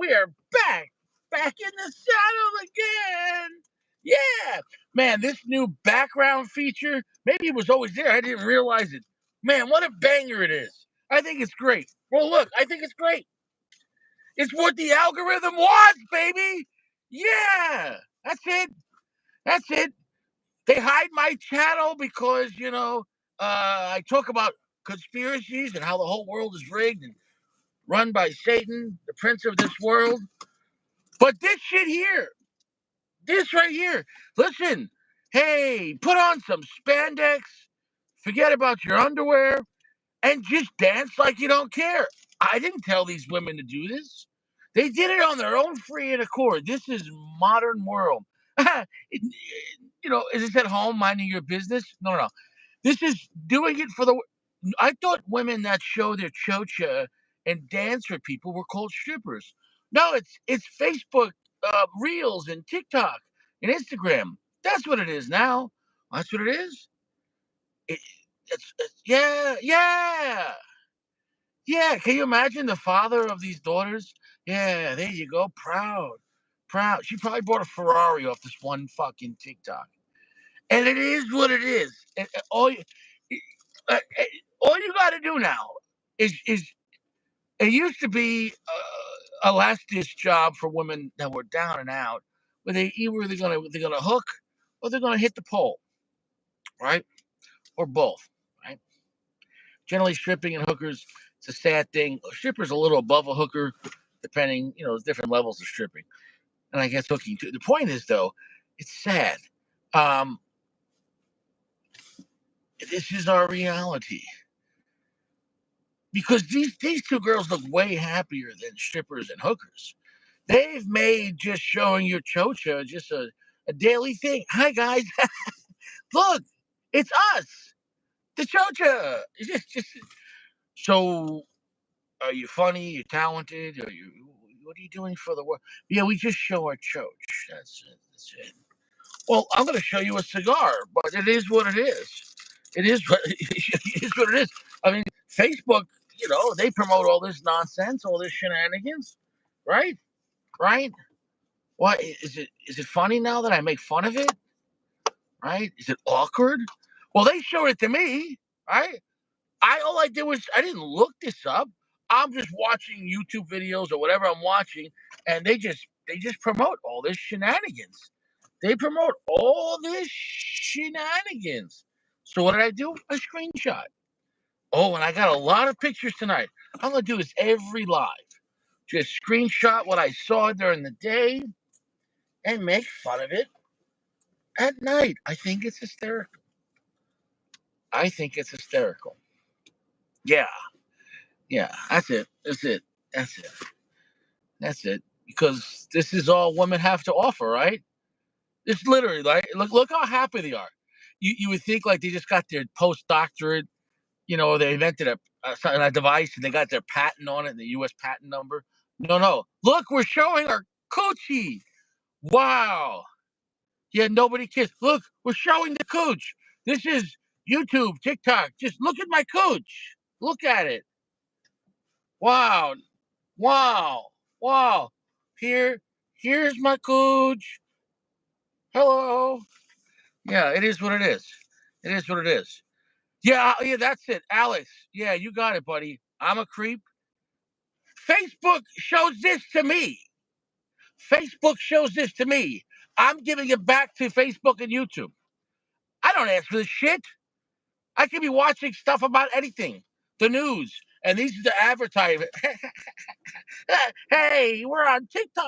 we are back in the saddle again. Yeah, man, this new background feature, maybe it was always there. I didn't realize it. Man, what a banger it is. I think it's great. Well, look, I think it's great. It's what the algorithm wants, baby. Yeah, that's it. That's it. They hide my channel because, I talk about conspiracies and how the whole world is rigged and run by Satan, the prince of this world. But this shit here, this right here, listen, hey, put on some spandex, forget about your underwear, and just dance like you don't care. I didn't tell these women to do this. They did it on their own free and accord. This is modern world. Is this at home minding your business? No, no, no. This is doing it for the. I thought women that show their chocha and dance for people were called strippers. No, it's Facebook Reels and TikTok and Instagram. That's what it is now. That's what it is. It, yeah, yeah, yeah. Can you imagine the father of these daughters? Yeah, there you go. Proud, proud. She probably bought a Ferrari off this one fucking TikTok. And it is what it is. And uh, uh, all you got to do now is it used to be a last ditch job for women that were down and out, where they're gonna hook or they're gonna hit the pole, right, or both, right. Generally, stripping and hookers, it's a sad thing. A stripper's a little above a hooker, depending. There's different levels of stripping, and I guess hooking too. The point is, though, it's sad. Um, this is our reality. Because these two girls look way happier than strippers and hookers. They've made just showing your chocha just a daily thing. Hi guys, look, it's us, the chocha. So. Are you funny? You talented? What are you doing for the work? Yeah, we just show our choch. That's it. That's it. Well, I'm going to show you a cigar, but it is what it is. It is what it is. What it is. I mean, Facebook, they promote all this nonsense, all this shenanigans, right? Right? What is it? Is it funny now that I make fun of it? Right? Is it awkward? Well, they showed it to me, right? All I did was I didn't look this up. I'm just watching YouTube videos or whatever I'm watching, and they just promote all this shenanigans. They promote all this shenanigans. So what did I do? A screenshot. Oh, and I got a lot of pictures tonight. I'm gonna do this every live. Just screenshot what I saw during the day and make fun of it at night. I think it's hysterical. I think it's hysterical. Yeah. Yeah, that's it. That's it. That's it. That's it. Because this is all women have to offer, right? It's literally like look how happy they are. You would think like they just got their postdoctorate, they invented a device and they got their patent on it, the U.S. patent number. No, no. Look, we're showing our coochie. Wow. Yeah, nobody kissed. Look, we're showing the cooch. This is YouTube, TikTok. Just look at my cooch. Look at it. Wow. Wow. Wow. Here's my cooch. Hello. Yeah, it is what it is. It is what it is. Yeah, yeah, that's it. Alex. Yeah, you got it, buddy. I'm a creep. Facebook shows this to me. Facebook shows this to me. I'm giving it back to Facebook and YouTube. I don't ask for this shit. I could be watching stuff about anything. The news. And these are the advertisement. Hey, we're on TikTok.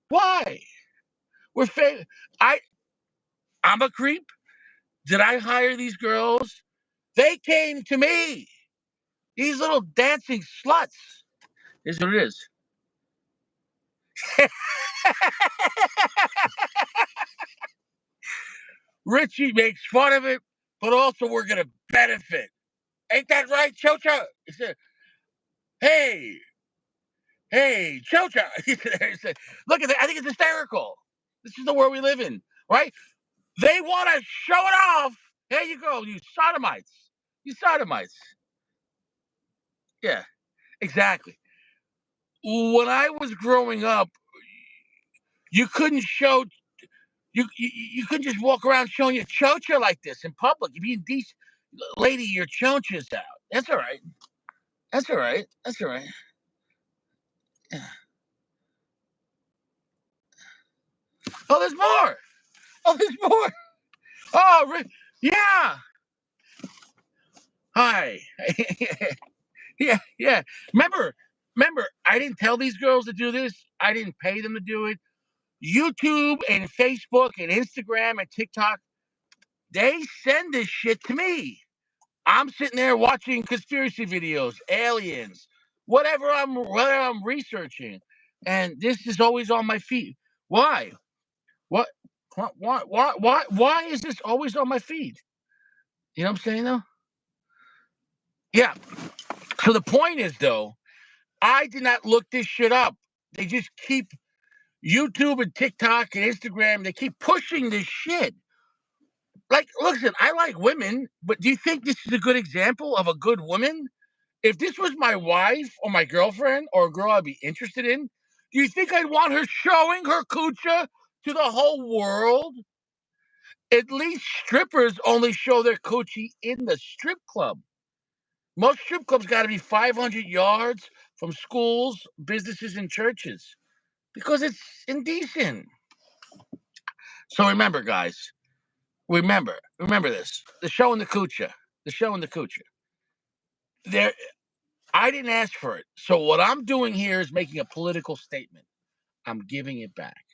Why? We're I'm a creep. Did I hire these girls? They came to me. These little dancing sluts. Is what it is. Richie makes fun of it, but also we're gonna benefit. Ain't that right, Chocha? He said, "Hey, hey, Chocha." He said, "Look at that. I think it's hysterical. This is the world we live in, right? They want to show it off. There you go, you sodomites. You sodomites. Yeah, exactly. when I was growing up, you couldn't show you couldn't just walk around showing your chocha like this in public. You're being decent, lady. Your chocha's out. That's all right. That's all right. That's all right. Yeah. Oh, there's more. Oh, there's more. Oh, yeah. Hi. Yeah, yeah. Remember, I didn't tell these girls to do this. I didn't pay them to do it. YouTube and Facebook and Instagram and TikTok, they send this shit to me. I'm sitting there watching conspiracy videos, aliens, whatever I'm researching, and this is always on my feed. Why? What? Why is this always on my feed? You know what I'm saying, though? Yeah. So the point is, though, I did not look this shit up. They just keep YouTube and TikTok and Instagram. They keep pushing this shit. Like, listen, I like women, but do you think this is a good example of a good woman? If this was my wife or my girlfriend or a girl I'd be interested in, do you think I'd want her showing her coochie to the whole world? At least strippers only show their coochie in the strip club. Most strip clubs got to be 500 yards from schools, businesses, and churches because it's indecent. So remember, guys, remember this: the show and the coochie, the show and the coochie. There, I didn't ask for it. So what I'm doing here is making a political statement. I'm giving it back.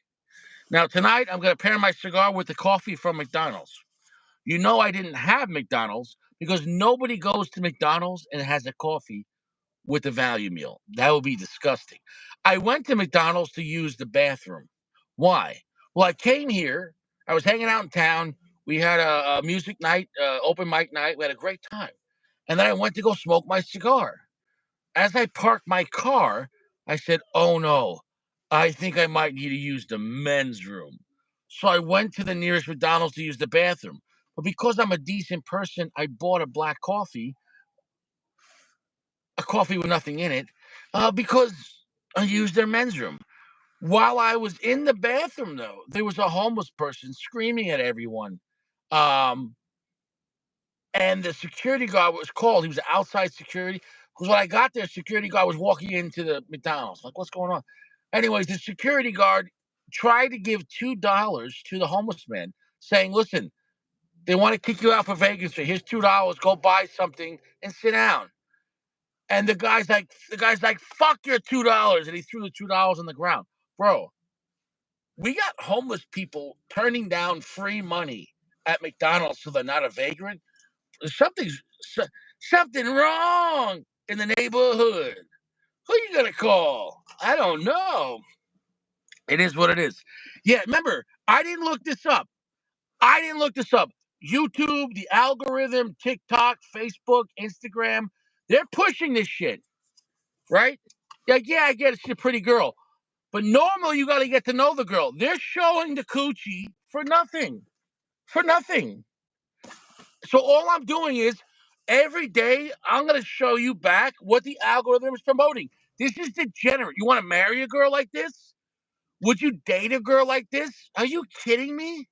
Now tonight, I'm going to pair my cigar with the coffee from McDonald's. You know, I didn't have McDonald's because nobody goes to McDonald's and has a coffee with a value meal. That would be disgusting. I went to McDonald's to use the bathroom. Why? Well, I came here. I was hanging out in town. We had a music night, open mic night. We had a great time. And then I went to go smoke my cigar. As I parked my car, I said, "Oh no, I think I might need to use the men's room." So I went to the nearest McDonald's to use the bathroom. But because I'm a decent person, I bought a black coffee, a coffee with nothing in it, because I used their men's room. While I was in the bathroom, though, there was a homeless person screaming at everyone. Um, and the security guard was called. He was outside security. Because when I got there, security guard was walking into the McDonald's. Like, what's going on? Anyways, the security guard tried to give $2 to the homeless man, saying, "Listen, they want to kick you out for vagrancy. Here's $2. Go buy something and sit down." And the guy's like, "Fuck your $2," and he threw the $2 on the ground. Bro, we got homeless people turning down free money at McDonald's so they're not a vagrant. Something's something wrong in the neighborhood. Who you gonna call? I don't know. It is what it is. Yeah, remember, I didn't look this up. I didn't look this up. YouTube, the algorithm, TikTok, Facebook, Instagram, they're pushing this shit, right? Like, yeah, I get it, she's a pretty girl. But normally you gotta get to know the girl. They're showing the coochie for nothing. For nothing. So all I'm doing is every day I'm gonna show you back what the algorithm is promoting. This is degenerate. You want to marry a girl like this? Would you date a girl like this? Are you kidding me?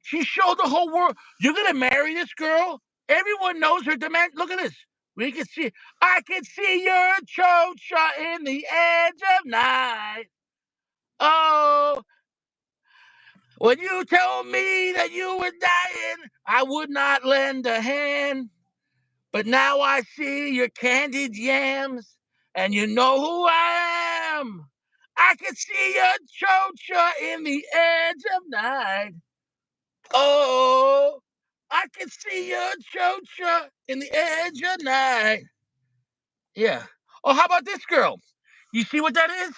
She showed the whole world. You're gonna marry this girl? Everyone knows her demand. Look at this. We can see. I can see your chocha in the edge of night. Oh, when you told me that you were dying, I would not lend a hand. But now I see your candied yams, and you know who I am. I can see your chocha in the edge of night. Oh, I can see your chocha in the edge of night. Yeah. Oh, how about this girl? You see what that is?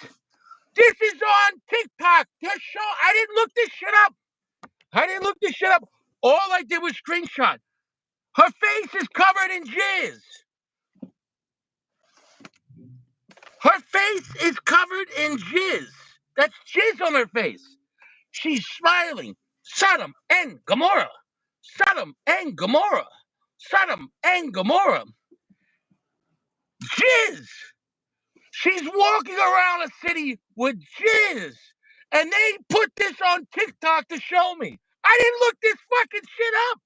This is on TikTok. This show. I didn't look this shit up. I didn't look this shit up. All I did was screenshot. Her face is covered in jizz. Her face is covered in jizz. That's jizz on her face. She's smiling. Sodom and Gomorrah. Sodom and Gomorrah. Sodom and Gomorrah. Jizz. She's walking around a city with jizz. And they put this on TikTok to show me. I didn't look this fucking shit up.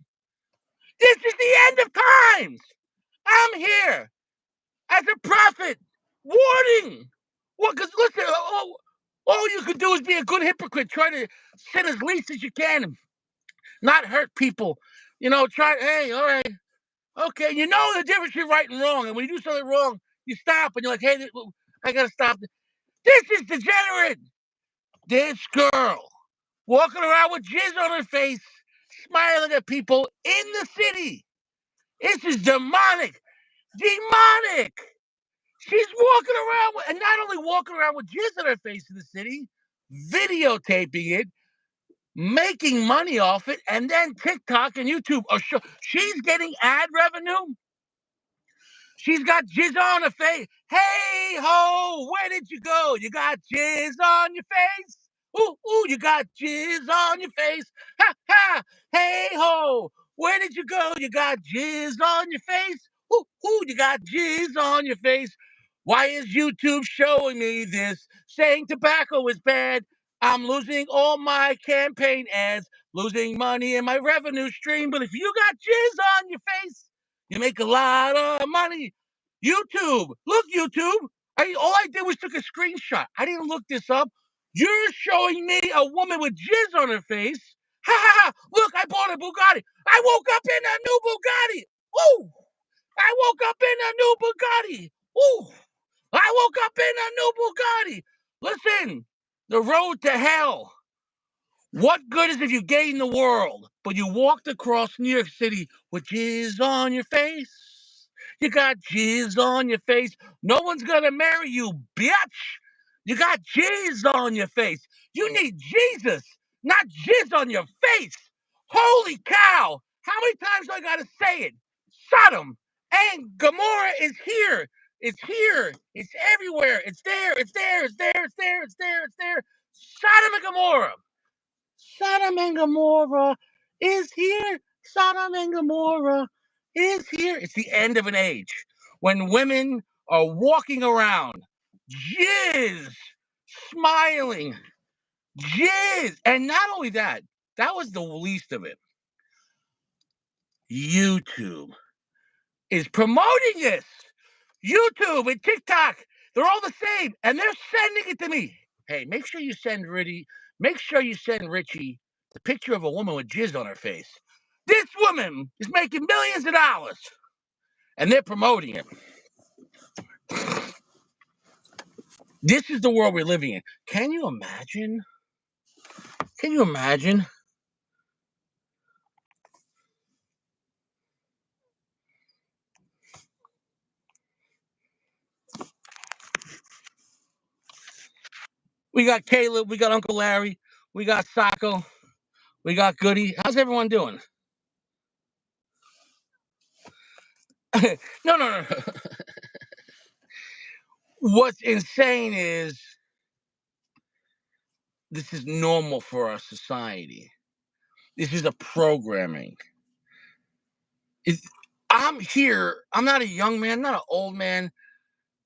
This is the end of times. I'm here as a prophet warning. Well, because listen, all you could do is be a good hypocrite. Try to sin as least as you can and not hurt people. You know, hey, all right. Okay, you know the difference between right and wrong. And when you do something wrong, you stop and you're like, hey, I got to stop. This is degenerate. This girl walking around with jizz on her face, smiling at people in the city. This is demonic. Demonic. She's walking around and not only walking around with jizz on her face in the city, videotaping it, making money off it, and then TikTok and YouTube are she's getting ad revenue. She's got jizz on her face. Hey ho, where did you go? You got jizz on your face? Ooh, ooh, you got jizz on your face. Ha ha. Hey ho, where did you go? You got jizz on your face. Ooh, ooh, you got jizz on your face. Why is YouTube showing me this? Saying tobacco is bad. I'm losing all my campaign ads, losing money in my revenue stream. But if you got jizz on your face, you make a lot of money. YouTube, look, YouTube. All I did was took a screenshot. I didn't look this up. You're showing me a woman with jizz on her face. Ha ha ha! Look, I bought a Bugatti. I woke up in a new Bugatti. Ooh! I woke up in a new Bugatti. Ooh! I woke up in a new Bugatti. Listen, the road to hell. What good is if you gain the world, but you walked across New York City with jizz on your face? You got jizz on your face. No one's gonna marry you, bitch. You got jizz on your face. You need Jesus, not jizz on your face. Holy cow! How many times do I gotta say it? Sodom and Gomorrah is here. It's here. It's everywhere. It's there. It's there. It's there. It's there. It's there. It's there. Sodom and Gomorrah. Sodom and Gomorrah is here. Sodom and Gomorrah is here. It's the end of an age when women are walking around, jizz, smiling, jizz. And not only that, that was the least of it. YouTube is promoting this. YouTube and TikTok, they're all the same, and they're sending it to me. Hey, make sure you send Richie the picture of a woman with jizz on her face. This woman is making millions of dollars, and they're promoting it. This is the world we're living in. Can you imagine? Can you imagine? We got Caleb, we got Uncle Larry, we got Sacco, we got Goody. How's everyone doing? No. What's insane is this is normal for our society. This is a programming. I'm here. I'm not a young man, not an old man,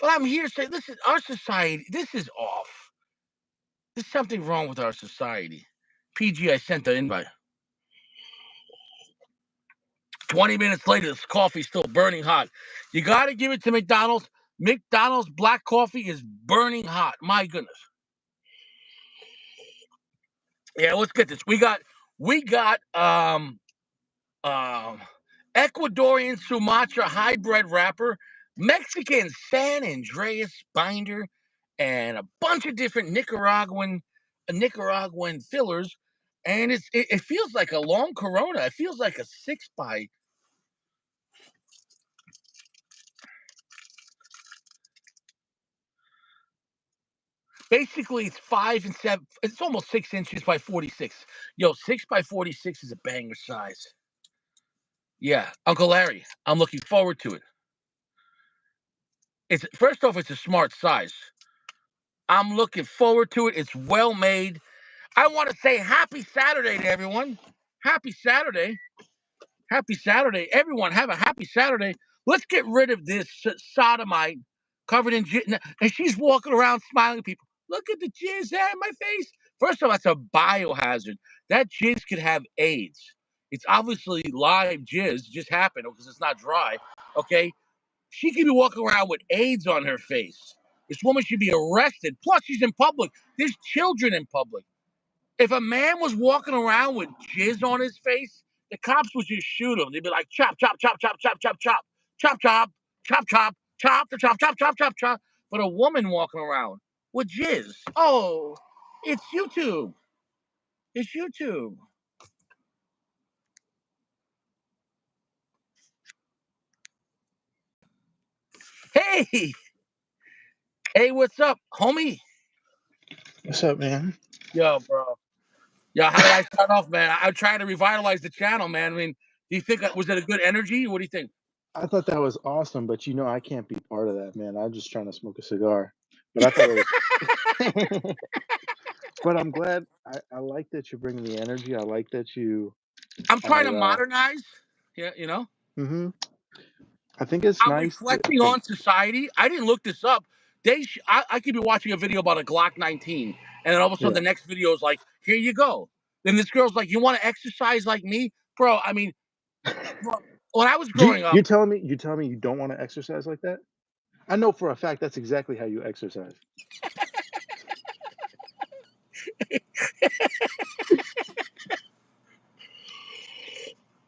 but I'm here to say, listen, our society, this is off. There's something wrong with our society. PG, I sent the invite. 20 minutes later, this coffee's still burning hot. You got to give it to McDonald's. McDonald's black coffee is burning hot. My goodness. Yeah, let's get this. We got Ecuadorian Sumatra hybrid wrapper, Mexican San Andreas binder, and a bunch of different Nicaraguan fillers. And it feels like a long Corona. It feels like a 6 by. Basically, it's 5 and 7. It's almost 6 inches by 46. Yo, 6 by 46 is a banger size. Yeah, Uncle Larry, I'm looking forward to it. It's first off, it's a smart size. I'm looking forward to it. It's well made. I want to say happy Saturday to everyone. Happy Saturday. Happy Saturday. Everyone, have a happy Saturday. Let's get rid of this sodomite covered in jizz, and she's walking around smiling at people. Look at the jizz out of my face. First of all, that's a biohazard. That jizz could have AIDS. It's obviously live jizz, just happened because it's not dry. Okay, she could be walking around with AIDS on her face. This woman should be arrested. Plus, she's in public. There's children in public. If a man was walking around with jizz on his face, the cops would just shoot him. They'd be like, chop, chop, chop, chop, chop, chop, chop, chop, chop, chop, chop, chop, chop, chop, chop, chop, chop. But a woman walking around with jizz, oh, it's YouTube. It's YouTube. Hey, hey, what's up, homie? What's up, man? Yo, bro. Yo, how did I start off, man? I'm trying to revitalize the channel, man. I mean, do you think was it a good energy? What do you think? I thought that was awesome, but I can't be part of that, man. I'm just trying to smoke a cigar. But I thought it was. But I'm glad. I like that you're bringing the energy. I like that you I'm trying to are. modernize. Yeah, you know. Hmm I think it's I'm nice reflecting to. on society. I didn't look this up. I could be watching a video about a Glock 19, and then all of a sudden Yeah. the next video is like, "Here you go." Then this girl's like, "You want to exercise like me, bro?" I mean, bro, when I was Do you, growing up, you telling me you don't want to exercise like that? I know for a fact that's exactly how you exercise.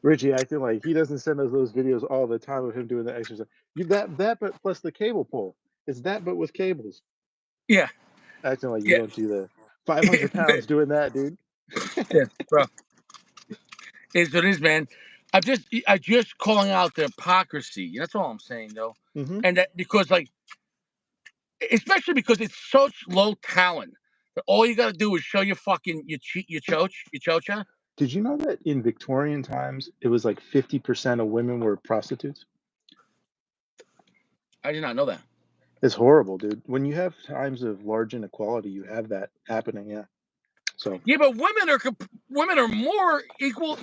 Richie acting like he doesn't send us those videos all the time of him doing the exercise. You that but plus the cable pull. It's that but with cables. yeah, Acting like you yeah, don't do the 500 pounds doing that, dude. yeah, bro, it's what it is, man. I just calling out the hypocrisy. That's all I'm saying, though, Hmm and that because like, especially because it's such low talent. That all you got to do is show your fucking your chocha. Did you know that in Victorian times, it was like 50% of women were prostitutes? I did not know that. It's horrible, dude. When you have times of large inequality, you have that happening. Yeah. So, Yeah, but women are more equal,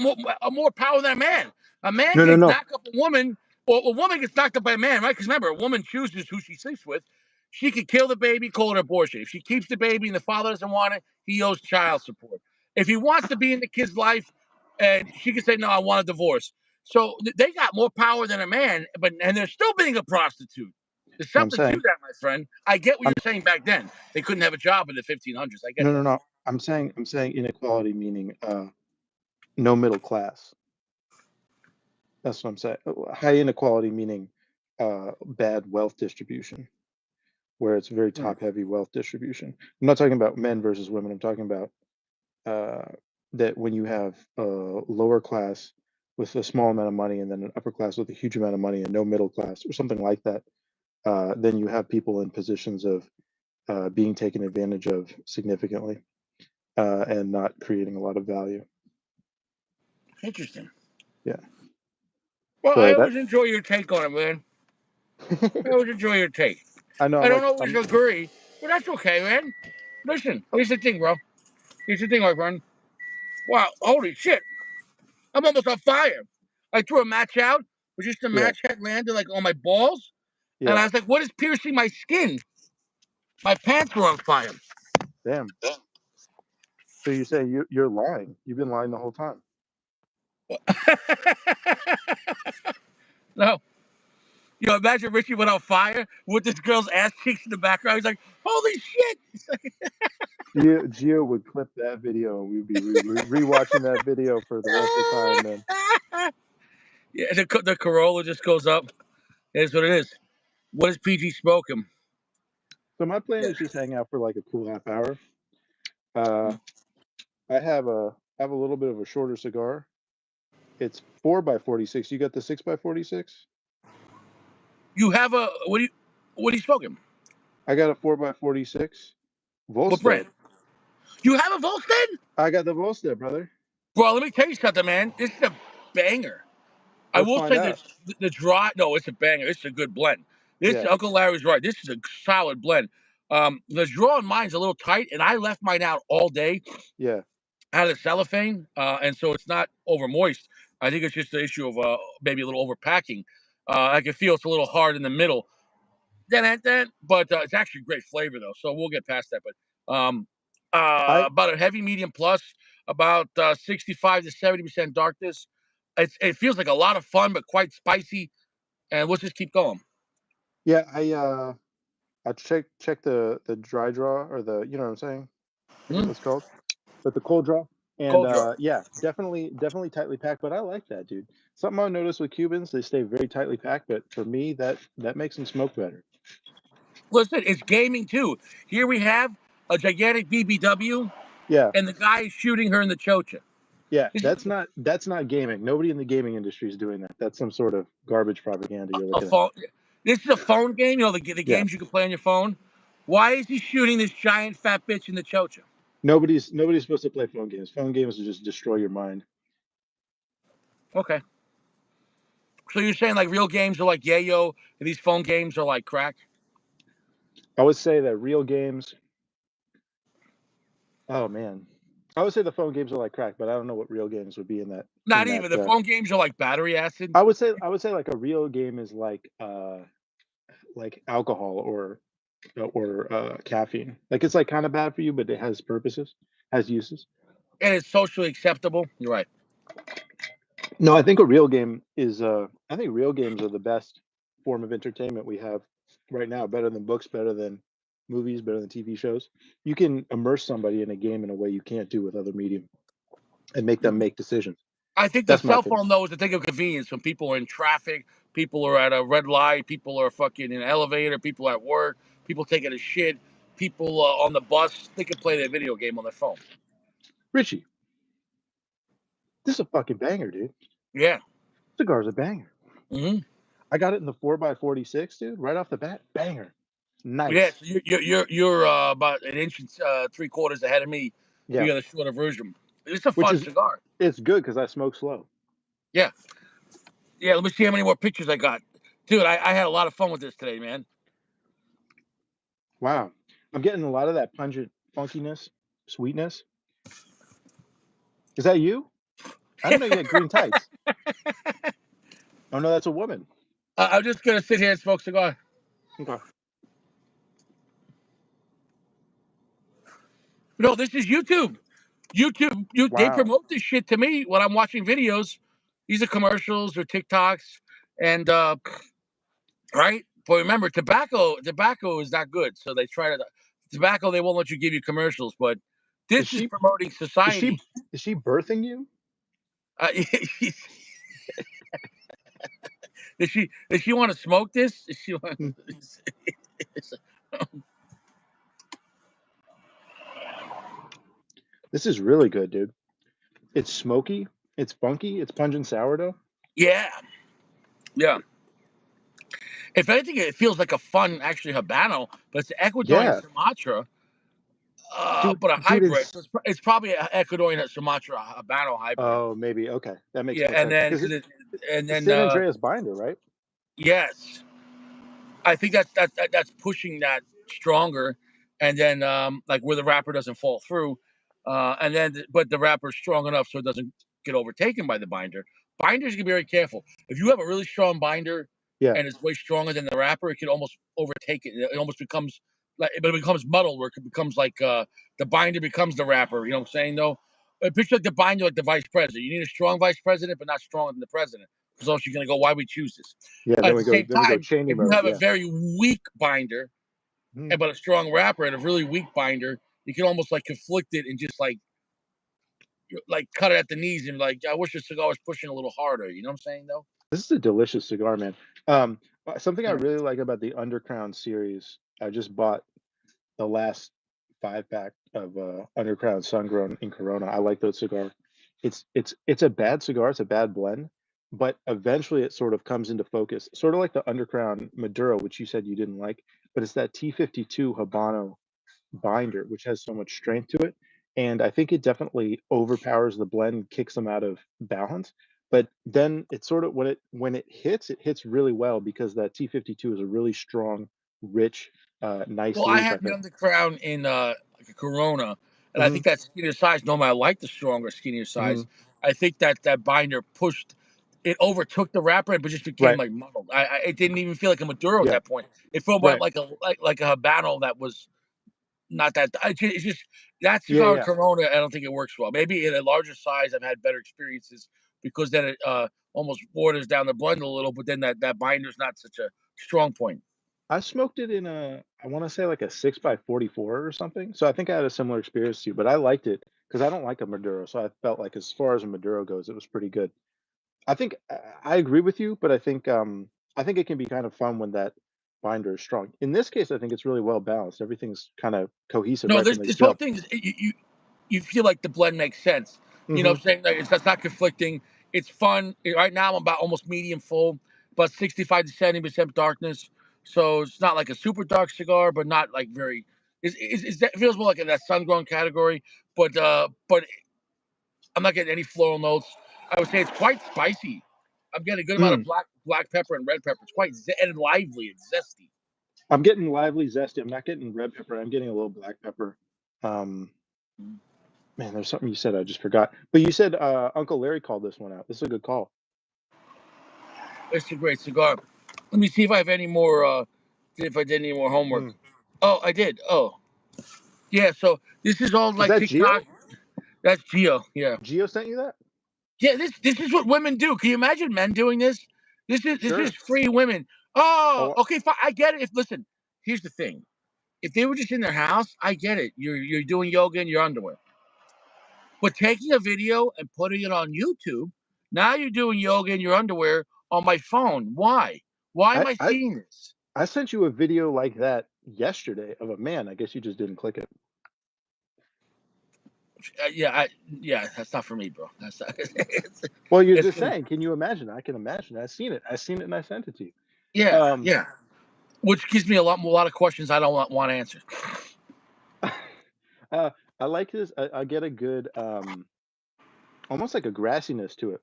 more power than a man. A man no, no, gets no. knocked up a woman, or a woman gets knocked up by a man, right? Because remember, a woman chooses who she sleeps with. She could kill the baby, call it abortion. If she keeps the baby and the father doesn't want it, he owes child support. If he wants to be in the kid's life, and she can say, "No, I want a divorce." So they got more power than a man, and they're still being a prostitute. There's I'm something to saying, that, my friend. I get what I'm you're saying back then. They couldn't have a job in the 1500s. I get no, no, that. no. I'm saying inequality meaning no middle class. That's what I'm saying. High inequality meaning bad wealth distribution, where it's very Hmm. top heavy wealth distribution. I'm not talking about men versus women. I'm talking about uh, that when you have a lower class with a small amount of money and then an upper class with a huge amount of money and no middle class or something like that, then you have people in positions of being taken advantage of significantly and not creating a lot of value. Interesting. Yeah. Well, I So that always enjoy your take on it, man. I always enjoy your take. I know I I'm don't like always I'm agree, but that's okay, man. Listen, here's the thing, bro. Here's the thing, my friend. Wow, holy shit. I'm almost on fire. I threw a match out, but just the yeah, match had landed like on my balls. And yeah. I was like, what is piercing my skin? My pants were on fire. Damn. So you say you're lying. You've been lying the whole time. No. You know, imagine Richie went on fire with this girl's ass cheeks in the background. He's like, holy shit. Gio would clip that video and we'd be rewatching that video for the rest of the time, man. Yeah, the Corolla just goes up. It is what it is. What is PG smoking? So my plan Yeah. is just hang out for like a cool half hour. Uh, I have a little bit of a shorter cigar. It's 4x46. You got the 6x46? You have a what are you smoking? I got a 4x46 What brand? Volstead. You have a Volstead? I got the Volstead, brother. Bro, let me tell you something, man. This is a banger. I Let's will find say out. this: the dry. No, it's a banger. It's a good blend. This Yeah, Uncle Larry's right. This is a solid blend. The draw on mine's a little tight, and I left mine out all day yeah. out of cellophane, and so it's not over moist. I think it's just the issue of maybe a little overpacking. I can feel it's a little hard in the middle. but it's actually great flavor though. So we'll get past that. But I about a heavy medium plus, about 65 to 70% darkness. It feels like a lot of fun, but quite spicy. And let's just keep going. yeah, I check the dry draw or the you know what I'm saying? Forget Mm, what it's called. But the cold draw. And cold draw. yeah, definitely tightly packed. But I like that, dude. Something I noticed with Cubans, they stay very tightly packed, but for me that makes them smoke better. Listen, it's gaming too. Here we have a gigantic BBW, Yeah. and the guy is shooting her in the chocha. Yeah, This is that's not gaming. Nobody in the gaming industry is doing that. That's some sort of garbage propaganda you're a looking at. phone. This is a phone game. You know the Yeah. games you can play on your phone. Why is he shooting this giant fat bitch in the chocha? Nobody's supposed to play phone games. Phone games will just destroy your mind. Okay. So you're saying like real games are like yayo, and these phone games are like crack? I would say that real games, oh man. I would say the phone games are like crack, but I don't know what real games would be in Not that even. The phone games are like battery acid. I would say like a real game is like alcohol or caffeine. Like it's like kind of bad for you, but it has purposes, has uses. And it's socially acceptable. You're right. No, I think a real game is I think real games are the best form of entertainment we have right now, better than books, better than movies, better than TV shows. You can immerse somebody in a game in a way you can't do with other medium and make them make decisions. I think the That's my cell opinion. phone though is a thing of convenience. When people are in traffic, people are at a red light, people are fucking in an elevator, people at work, people taking a shit, people on the bus, they can play their video game on their phone. Richie, this is a fucking banger, dude. Yeah. Cigar's a banger. Hmm. I got it in the 4x46, dude, right off the bat. Banger. Yeah. Nice. So you're about an inch and 3/4 ahead of me. Yeah. You got a shorter version. It's a Which fun is cigar. it's good because I smoke slow. Yeah. Yeah. Let me see how many more pictures I got. Dude, I had a lot of fun with this today, man. Wow. I'm getting a lot of that pungent funkiness, sweetness. Is that you? I didn't know you had green tights. Oh no, that's a woman. I'm just gonna sit here and smoke cigar. Okay. No, this is YouTube. They Wow. promote this shit to me when I'm watching videos. These are commercials or TikToks, and right. But remember, tobacco is not good. So they try to tobacco. They won't let you give you commercials, but Is this is she promoting is she society. is she birthing you? Does she want to smoke this? Does she want, Hmm. This is really good, dude. It's smoky, it's funky, it's pungent sourdough. yeah, yeah. If anything, it feels like a fun, actually Habano, but it's Ecuadorian Yeah, Sumatra, dude, but a dude hybrid. is So it's probably an Ecuadorian Sumatra Habano hybrid. oh maybe okay. That makes Yeah, more sense because and it's then San Andreas binder, right? yes, I think that's pushing that stronger, and then like where the wrapper doesn't fall through, and then but the wrapper's strong enough so it doesn't get overtaken by the binder. Binders can be very careful. If you have a really strong binder Yeah, and it's way stronger than the wrapper, it can almost overtake it. It almost becomes like but it becomes muddled where it becomes like the binder becomes the wrapper. You know what I'm saying though? But picture like the binder like the vice president. You need a strong vice president, but not stronger than the president. Because else you're gonna go, why we choose this? yeah. At the same Then we go time, Cheney if you mode. have a Yeah. very weak binder Mhm. but a strong wrapper and a really weak binder, you can almost like conflict it and just like cut it at the knees and like I wish the cigar was pushing a little harder. You know what I'm saying though? This is a delicious cigar, man. Um, something I Mm. really like about the Undercrown series. I just bought the last 5 pack of Undercrown Sungrown in Corona. I like that cigar. It's a bad cigar. It's a bad blend, but eventually it sort of comes into focus. Sort of like the Undercrown Maduro, which you said you didn't like, but it's that T52 Habano binder, which has so much strength to it. And I think it definitely overpowers the blend, kicks them out of balance. But then it's sort of when it hits really well because that T52 is a really strong, rich, Well, I nicely had like the a undercrown in like a Corona, and I mhm, think that skinnier size. Normally, I like the stronger, skinnier size. mhm. I think that binder pushed. it overtook the wrapper, but just became Right. like muddled. It didn't even feel like a Maduro at Yeah. that point. It felt Right. like a Habano that was not that. It's just that Yeah. cigar and Yeah. Corona. I don't think it works well. Maybe in a larger size, I've had better experiences because then it almost waters down the blend a little. But then that binder's not such a strong point. I smoked it in I want to say like a 6 by 44 or something. So I think I had a similar experience to you, but I liked it because I don't like a Maduro. So I felt like as far as a Maduro goes, it was pretty good. I think I agree with you, but I think it can be kind of fun when that binder is strong. In this case, I think it's really well balanced. Everything's kind of cohesive No, right this from the this whole jump. thing is you feel like the blend makes sense. You know Hmm. what I'm saying? Like it's not conflicting. It's fun. Right now I'm about almost medium full, about 65 to 70% darkness. So it's not like a super dark cigar, but not like very. It feels more like in that sun grown category, but I'm not getting any floral notes. I would say it's quite spicy. I'm getting a good amount of Mm. black pepper and red pepper. It's quite and lively and zesty. I'm getting lively, zesty. I'm not getting red pepper. I'm getting a little black pepper. Um, Man, there's something you said I just forgot. But you said Uncle Larry called this one out. This is a good call. It's a great cigar. Let me see if I have any more. If I did any more homework. Mm. Oh, I did. Oh, yeah. So this is all Is like that TikTok. Geo? That's Geo. Yeah, Geo sent you that? yeah. This is what women do. Can you imagine men doing this? This is Sure. free women. Oh, Oh, okay. Fine. I get it. If listen, here's the thing. If they were just in their house, I get it. You're doing yoga in your underwear. But taking a video and putting it on YouTube, now you're doing yoga in your underwear on my phone. Why? Why am I, I I seeing this? I sent you a video like that yesterday of a man. I guess you just didn't click it. Yeah, that's not for me, bro. That's not. Well, you're It's just gonna, saying. Can you imagine? I can imagine. I've seen it. I've seen it, and I sent it to you. yeah, Um, yeah. Which gives me a lot of questions I don't want answered. uh, I like this. I get a good, almost like a grassiness to it,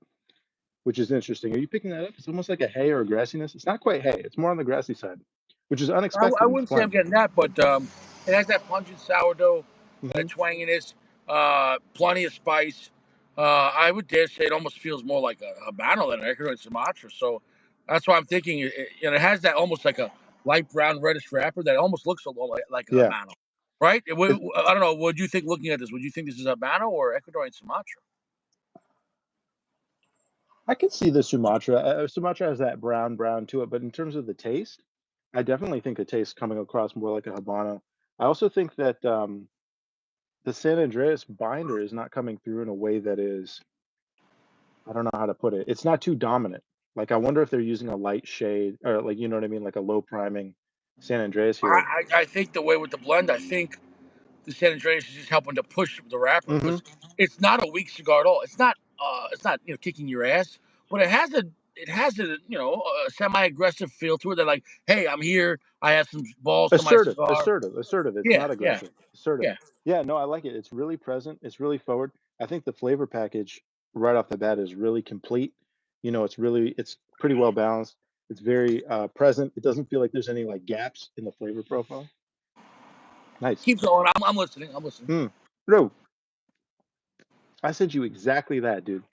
which is interesting. Are you picking that up? It's almost like a hay or a grassiness. It's not quite hay. It's more on the grassy side, which is I unexpected in this wouldn't say I'm blend. getting that, but it has that pungent sourdough Hmm. twanginess, plenty of spice. I would dare say it almost feels more like a Habano than an Ecuador Sumatra. So that's why I'm thinking it has that almost like a light brown reddish wrapper that almost looks a little like a Yeah. Habano, right? It, I don't know. What do you think looking at this? Would you think this is a Habano or Ecuadorian Sumatra? I can see the Sumatra. Sumatra has that brown to it, but in terms of the taste, I definitely think the taste coming across more like a Habano. I also think that the San Andreas binder is not coming through in a way that is, I don't know how to put it. It's not too dominant. Like I wonder if they're using a light shade or like you know what I mean, like a low priming San Andreas here. I think the way with the blend, I think the San Andreas is just helping to push the wrapper Hmm. because it's not a weak cigar at all. It's not kicking your ass, but it has a a semi-aggressive feel to it. That like, hey, I'm here. I have some balls to my Assertive, cigar. assertive, assertive. It's Yeah, not yeah, aggressive. Assertive. yeah. Yeah, no, I like it. It's really present. It's really forward. I think the flavor package right off the bat is really complete. It's pretty well balanced. It's very present. It doesn't feel like there's any like gaps in the flavor profile. Nice. Keep going. I'm listening. I'm listening. Hmm. Bro, I sent you exactly that, dude.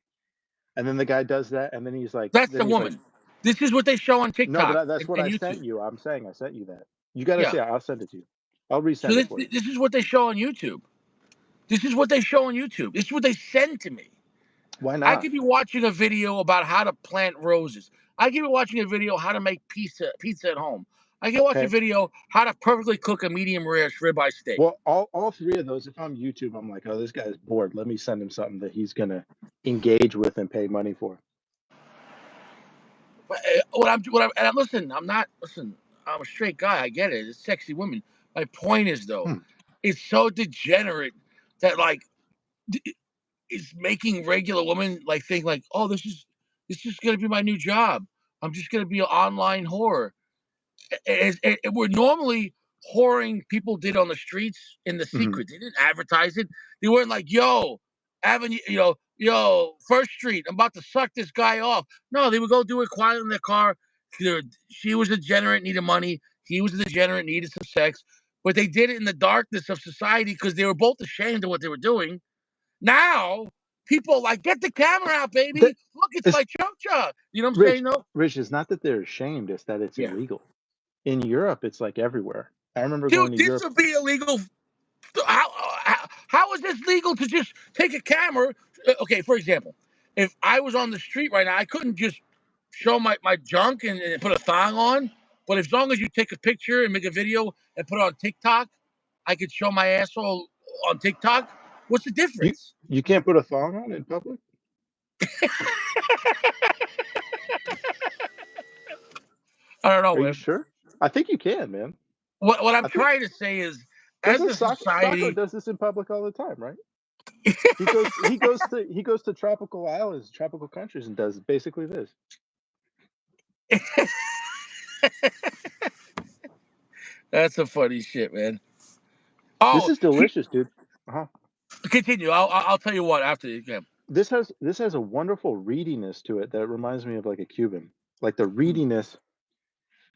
And then the guy does that, and That's then the he's like, woman. This is what they show on no, but TikTok that's and, what and I YouTube. sent you. I'm saying I sent you that. You got to Yeah. say, I'll send it to you. I'll So resend it this for you. this is what they show on YouTube. This is what they show on YouTube. This is what they send to me. Why I not? could be watching a video about how to plant roses. I could be watching a video how to make pizza at home. I can watch a Okay. video how to perfectly cook a medium rare ribeye steak. Well, all three of those, if I'm YouTube, I'm like, oh, this guy's bored. Let me send him something that he's gonna engage with and pay money for. But listen, I'm not listen. I'm a straight guy. I get it. It's sexy women. My point is though, Hmm. it's so degenerate that like it's making regular women like think like, oh, this is gonna be my new job. I'm just gonna be an online whore. Where normally whoring people did on the streets in the Hmm. secret. They didn't advertise it. They weren't like, yo, Avenue, First Street, I'm about to suck this guy off. No, they would go do it quietly in their car. She was a degenerate, needed money. He was a degenerate, needed some sex. But they did it in the darkness of society because they were both ashamed of what they were doing. Now people are like, get the camera out, That baby. Look, it's it's my chocha. You know what I'm saying? Rich. No. Rich, it's not that they're ashamed; it's that it's Yeah, illegal. In Europe, it's like everywhere. I remember going dude, to this Europe. would be illegal. How is this legal to just take a camera? Okay, for example, if I was on the street right now, I couldn't just show my junk and put a thong on. But as long as you take a picture and make a video and put it on TikTok, I could show my asshole on TikTok. What's the You difference? you can't put a thong on in public. I don't know, Are you man. sure? I think you can, man. What I'm I think trying to say is, as doesn't a Soccer society, does this in public all the time, right? He goes to tropical islands, tropical countries, and does basically this. that's some funny shit, man. This Oh, is delicious, dude. Uh-huh. continue. I'll tell you what after you can. This has a wonderful readiness to it that reminds me of like a Cuban. Like the readiness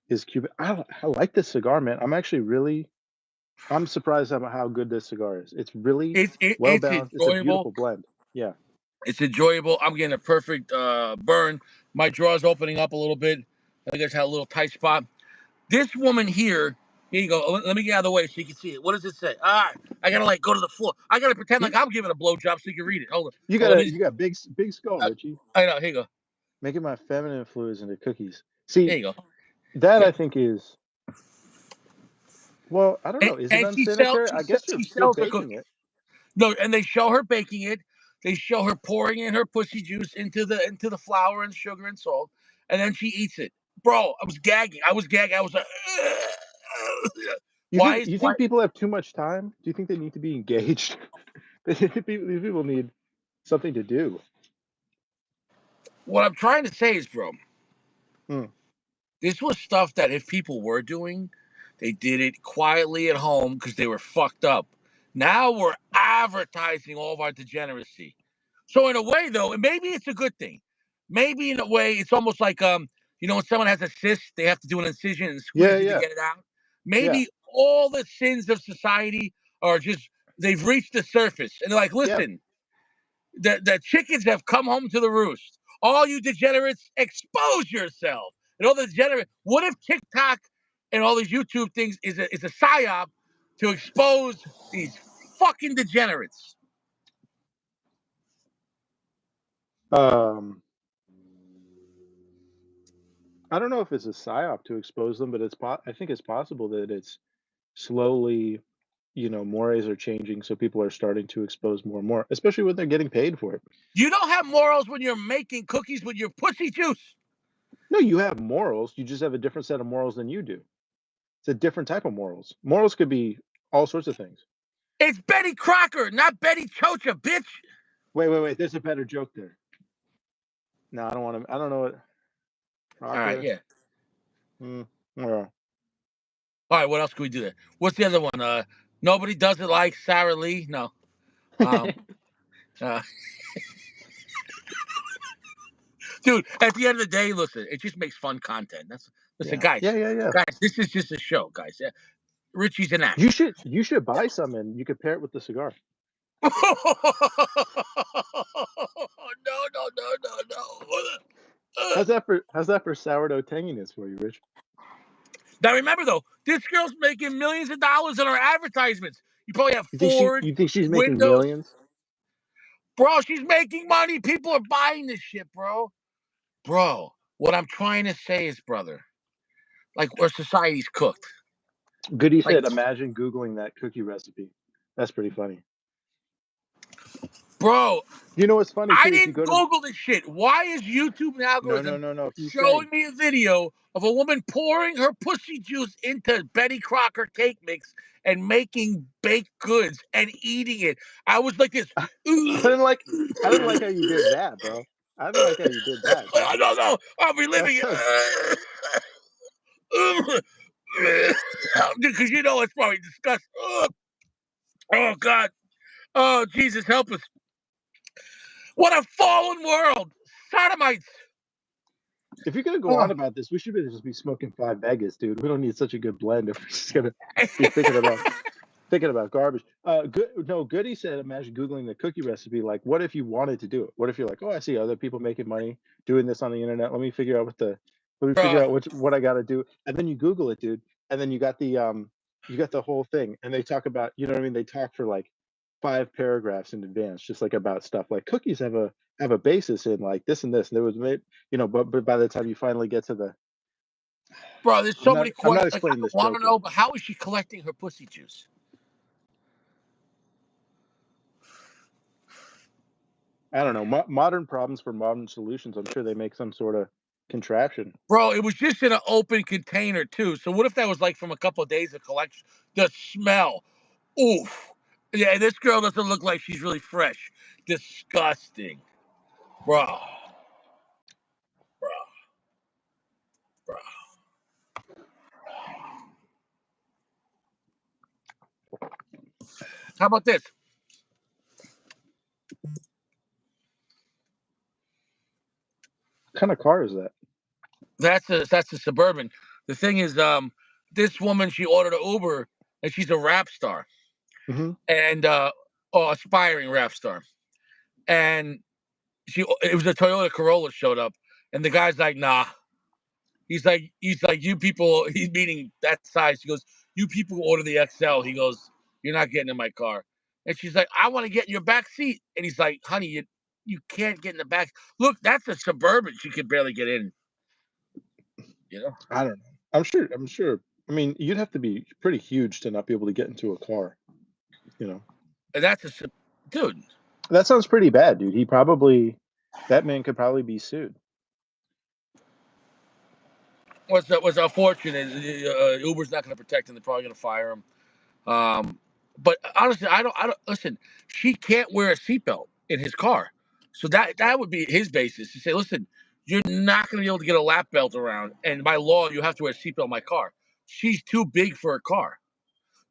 is Cuban. I like this cigar, man. I'm surprised at how good this cigar is. It's really well It's balanced. It's a enjoyable. beautiful blend. Yeah. It's enjoyable. I'm getting a perfect burn. My jaw's opening up a little bit. I guess I had a little tight spot. This woman here you go. Let me get out of the way so you can see it. What does it say? All right, I gotta like go to the floor. I gotta pretend You like I'm giving a blowjob so you can read it. Hold on. you Oh, got a you got big skull, uh, Richie. I know. Here you go. Making my feminine fluids into cookies. Here See, you go. that Yeah. I think is well, I don't know. Is it And unsanitary? I guess she you're sells her baking cookies. it. No, and they show her baking it. They show her pouring in her pussy juice into the flour and sugar and salt, and then she eats it. Bro, I was gagging. I was gagging. I was like, You why think is you why? think people have too much time? Do you think they need to be engaged? These people need something to do. What I'm trying to say is, bro, Hmm. this was stuff that if people were doing, they did it quietly at home because they were fucked up. Now we're advertising all of our degeneracy. So in a way, though, maybe it's a good thing. Maybe in a way, it's almost like when someone has a cyst, they have to do an incision and Yeah, squeeze it to yeah, get it out. yeah, Maybe all the sins of society are just they've reached the surface, and they're like, yeah. listen, the chickens have come home to the roost. All you degenerates, expose yourself. And all the degenerate. What if TikTok and all these YouTube things is a psyop to expose these fucking degenerates? Um, I don't know if it's a psyop to expose them, but I think it's possible that it's slowly, mores are changing, so people are starting to expose more and more, especially when they're getting paid for it. You don't have morals when you're making cookies with your pussy juice. No, you have morals. You just have a different set of morals than you do. It's a different type of morals. Morals could be all sorts of things. It's Betty Crocker, not Betty Chocha, bitch. Wait, wait, wait. There's a better joke there. No, I don't want to. I don't know what All right, Crocker. yeah. Yeah. All right, what else can we do there? What's the other one? Nobody does it like Sarah Lee. No. Um, uh, dude, at the end of the day, listen, it just makes fun content. Listen, Yeah. Yeah. Yeah. Yeah. guys, this is just a show, guys. Yeah, Richie's an You actor. should you should buy some and you could pair it with the cigar. No, no, no, no, no. How's that for sourdough tanginess for you, Rich? Now remember though, this girl's making millions of dollars on her advertisements. You probably have You think she Ford, you think she's making Windows, millions? bro. She's making money. People are buying this shit, bro. Bro, what I'm trying to say is, brother, like our society's cooked. Goody Like, said, imagine Googling that cookie recipe. That's pretty funny. bro, You know what's funny I too? If you didn't go to Google this shit. Why is YouTube an no no algorithm no no he's saying showing me a video of a woman pouring her pussy juice into Betty Crocker cake mix and making baked goods and eating it? I was like this. I didn't like I didn't like how you did that, bro. I didn't like how you did that, dude. I don't know. I'm That reliving sounds it. Because it's probably disgusting. Oh, God. Oh, Jesus, help us. What a fallen world. Sodomites. if you're gonna go on Oh. about this, we should really just be smoking 5 Vegas, dude. We don't need such a good blend if we're just gonna be thinking about. Thinking about garbage. Goody said, imagine Googling the cookie recipe. Like, what if you wanted to do it? What if you're like, oh, I see other people making money doing this on the internet. Let me figure Bruh, out what I got to do. And then you Google it, dude. And then you got the whole thing. And they talk about, you know what I mean? They talk for like 5 paragraphs in advance, just like about stuff. Like cookies have a basis in like this and this. And there was made, but by the time you finally get to the, bro, there's so many I'm not questions. Like, I explaining don't this want to joke well. know, but how is she collecting her pussy juice? I don't know. Modern problems for modern solutions. I'm sure they make some sort of contraption. Bro, it was just in an open container too. So what if that was like from a couple of days of collection? The smell. Oof. Yeah, this girl doesn't look like she's really fresh. Disgusting. Bro. Bro. Bro. How about this? What kind of car is that? That's a Suburban. The thing is, this woman, she ordered an Uber and she's a rap star. Hmm. And or aspiring rap star. And it was a Toyota Corolla showed up, and the guy's like, nah. He's like, you people, he's meaning that size. He goes, you people who order the XL. He goes, you're not getting in my car. And she's like, I want to get in your back seat. And he's like, honey, you can't get in the back. Look, that's a Suburban. She could barely get in. You know, I don't know. I'm sure. I'm sure. I mean, you'd have to be pretty huge to not be able to get into a car. You know, and that's dude. that sounds pretty bad, dude. That man could probably be sued. What's unfortunate? Uber's not going to protect him. They're probably going to fire him. But honestly, I don't listen. She can't wear a seatbelt in his car, so that would be his basis to say, listen, you're not going to be able to get a lap belt around, and by law, you have to wear a seatbelt in my car. She's too big for a car,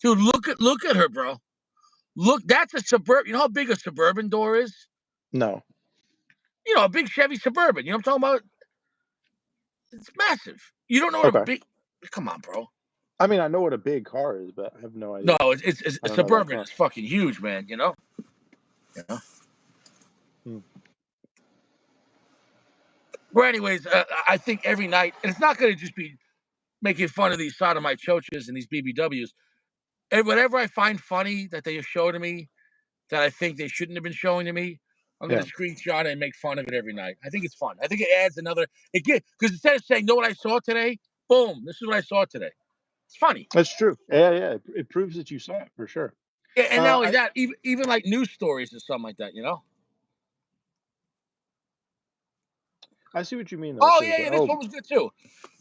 dude. Look at her, bro. Look, that's a Suburban. You know how big a Suburban door is? No. You know, a big Chevy Suburban. You know what I'm talking about? It's massive. You don't know what a Okay. big? Come on, bro. I mean, I know what a big car is, but I have no No, idea. it's I a don't know that Suburban. car. It's fucking huge, man. You know. Yeah. Hmm. But anyways, I think every night, and it's not going to just be making fun of these sodomite choaches and these BBWs. And whatever I find funny that they show to me that I think they shouldn't have been showing to me, I'm going Yeah, to screenshot it and make fun of it every night. I think it's fun. I think it adds another. Because instead of saying, "Know what I saw today?" Boom, this is what I saw today. It's funny. that's true. Yeah, yeah. It proves that you saw it for sure. Yeah, and not only I that, even like news stories or something like that. You know. I see what you mean though. Oh So it's yeah, like, yeah, this oh, one was good too.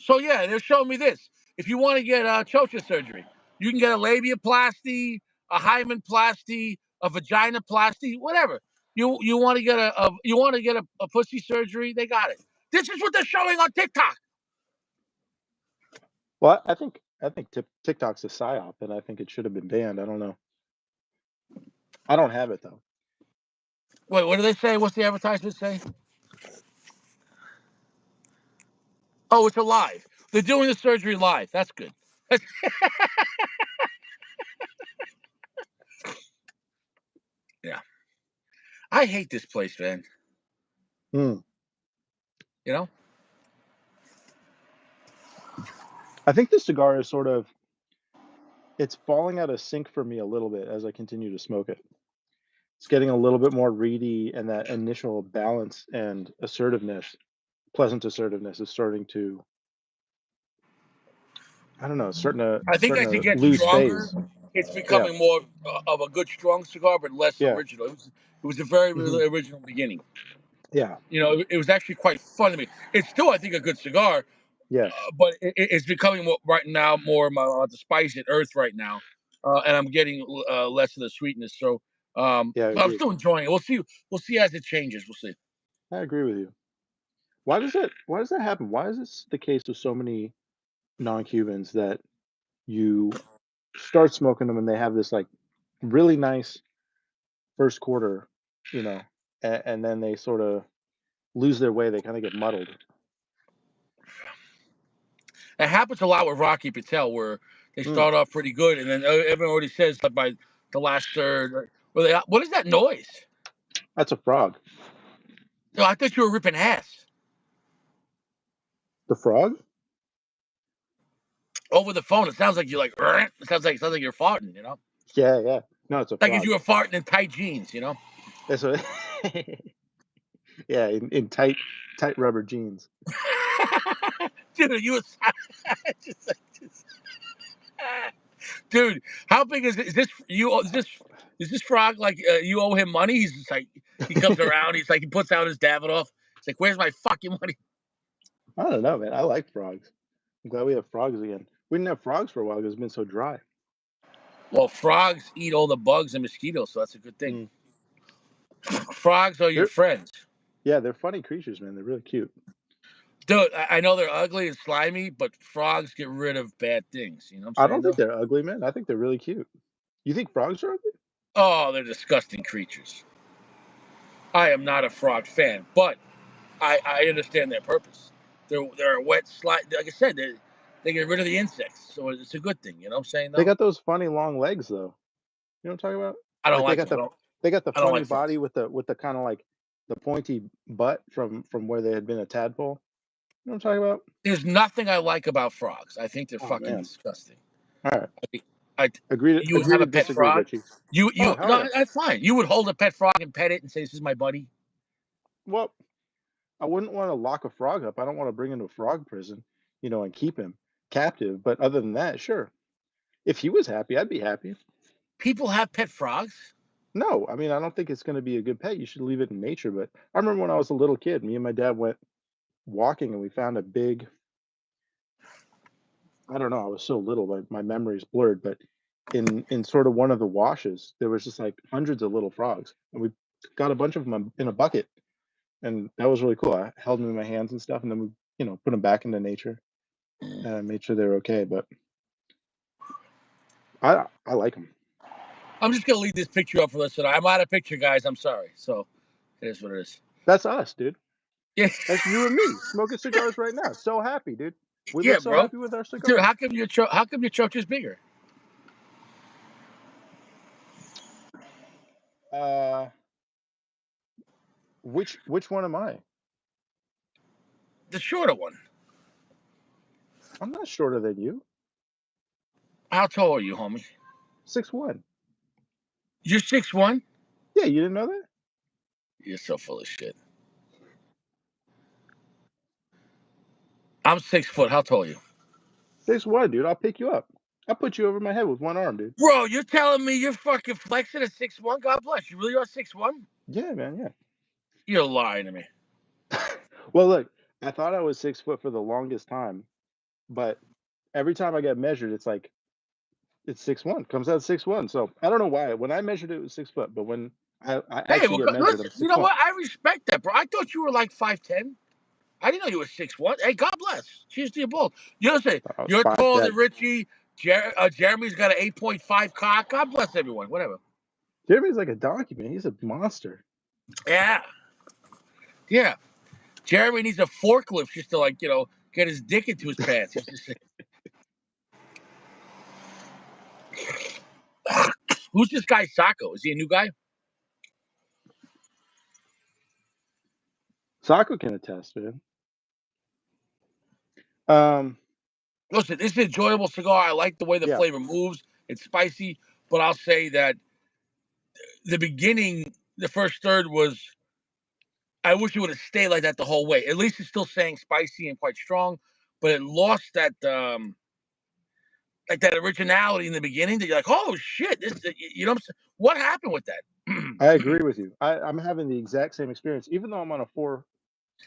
So yeah, they're showing me this. If you want to get chocha surgery, you can get a labiaplasty, a hymenplasty, a vaginoplasty, whatever. You want to get a pussy surgery, they got it. This is what they're showing on TikTok. well, I think TikTok's a psyop, and I think it should have been banned. I don't know. I don't have it though. Wait, what do they say? What's the advertisement say? Oh, it's a live. They're doing the surgery live. That's good. Yeah. I hate this place, man. Hmm. You know? I think the cigar is it's falling out of sync for me a little bit as I continue to smoke it. It's getting a little bit more reedy, and that initial balance and pleasant assertiveness is starting to, I don't know, I think starting as it to gets lose stronger, phase. it's Yeah, becoming more of a good strong cigar, but less yeah, original. It was a very hmm, original beginning. yeah, You know, it was actually quite fun to me. It's still, I think, a good cigar, yes, but it's becoming more right now more the spice and earth right now, and I'm getting less of the sweetness. So, yeah, I but I'm agree. still enjoying it. We'll see. We'll see as it changes. We'll see. I agree with you. Why does that happen? Why is this the case with so many non-Cubans that you start smoking them and they have this like really nice first quarter, you know, and then they sort of lose their way. They kind of get muddled. It happens a lot with Rocky Patel, where They Mm, start off pretty good, and then everyone already says that by the last third. What is that noise? that's a frog. No, I thought you were ripping ass The frog? over the phone. It sounds like you're like. It sounds like you're farting. Yeah, yeah. No, it's a Like if frog. you were farting in tight jeans. That's what. Yeah, in tight rubber jeans. Dude, you was just like, dude. How big is it? Is this you? Is this frog like you owe him money? He's just like he comes around. He's like he puts out his Davidoff. He's like, "Where's my fucking money?" I don't know, man. I like frogs. I'm glad we have frogs again. We didn't have frogs for a while because it's been so dry. Well, frogs eat all the bugs and mosquitoes, so that's a good thing. Mm. Frogs are your They're friends. Yeah, they're funny creatures, man. They're really cute. Dude, I know they're ugly and slimy, but frogs get rid of bad things. You know what I'm I saying, don't think though? they're ugly, man. I think they're really cute. You think frogs are ugly? Oh, they're disgusting creatures. I am not a frog fan, but I understand their purpose. They're a wet slide. Like I said, they get rid of the insects, so it's a good thing. You know what I'm saying, They though? got those funny long legs, though. You know what I'm talking about? I don't Like like them. they got the I don't funny like body frogs. with the kind of like the pointy butt from where they had been a tadpole. You know what I'm talking about? There's nothing I like about frogs. I think they're Oh fucking man. disgusting. All right. I think I you would Agree have to a pet disagree, frog. Richie. Oh You hell no, yeah. that's fine. You would hold a pet frog and pet it and say, "This is my buddy." Well, I wouldn't want to lock a frog up. I don't want to bring him to frog prison, and keep him captive. But other than that, sure. If he was happy, I'd be happy. People have pet frogs. No, I mean, I don't think it's going to be a good pet. You should leave it in nature. But I remember when I was a little kid, me and my dad went walking and we found a big, I don't know, I was so little, my memory's blurred, but in sort of one of the washes, there was just like hundreds of little frogs. And we got a bunch of them in a bucket. And that was really cool. I held them in my hands and stuff. And then we, put them back into nature and I made sure they were okay. But I like them. I'm just gonna leave this picture up for listener. I'm out of picture, guys. I'm sorry. So it is what it is. That's us, dude. Yeah, That's you and me smoking cigars right now. So happy, dude. We yeah, look so bro. happy with our Dude, cigars. how come your choke is bigger? Uh, which one am I? The shorter one. I'm not shorter than you. How tall are you, homie? 6'1". You're 6'1"? Yeah, you didn't know that? You're so full of shit. I'm 6 foot. How tall are you? 6'1", dude. I'll pick you up. I'll put you over my head with one arm, dude. Bro, you're telling me you're fucking flexing at 6'1"? God bless. You really are 6'1"? Yeah, man, yeah. You're lying to me. Well, look, I thought I was 6 foot for the longest time, but every time I get measured, it's like it's 6'1". Comes out 6'1". So I don't know why. When I measured it, it was 6 foot, but when I Hey, actually well, get measured, I'm listen, you six know one. what? I respect that, bro. I thought you were like 5'10". I didn't know you were 6'1". Hey, God bless. Cheers to you both. You listen, I was you're taller than 5'10". Richie. Jeremy's got an 8.5 cock. God bless everyone. Whatever. Jeremy's like a donkey, man. He's a monster. Yeah. Yeah. Jeremy needs a forklift just to, like, get his dick into his pants. He's just who's this guy, Sacco? Is he a new guy? Soccer can attest, man. Um, Listen, this is an enjoyable cigar. I like the way the yeah, flavor moves. It's spicy, but I'll say that the beginning, the first third was. I wish it would have stayed like that the whole way. At least it's still saying spicy and quite strong, but it lost that like that originality in the beginning. That you're like, oh shit, this, you know, what happened with that? I agree with you. I'm having the exact same experience, even though I'm on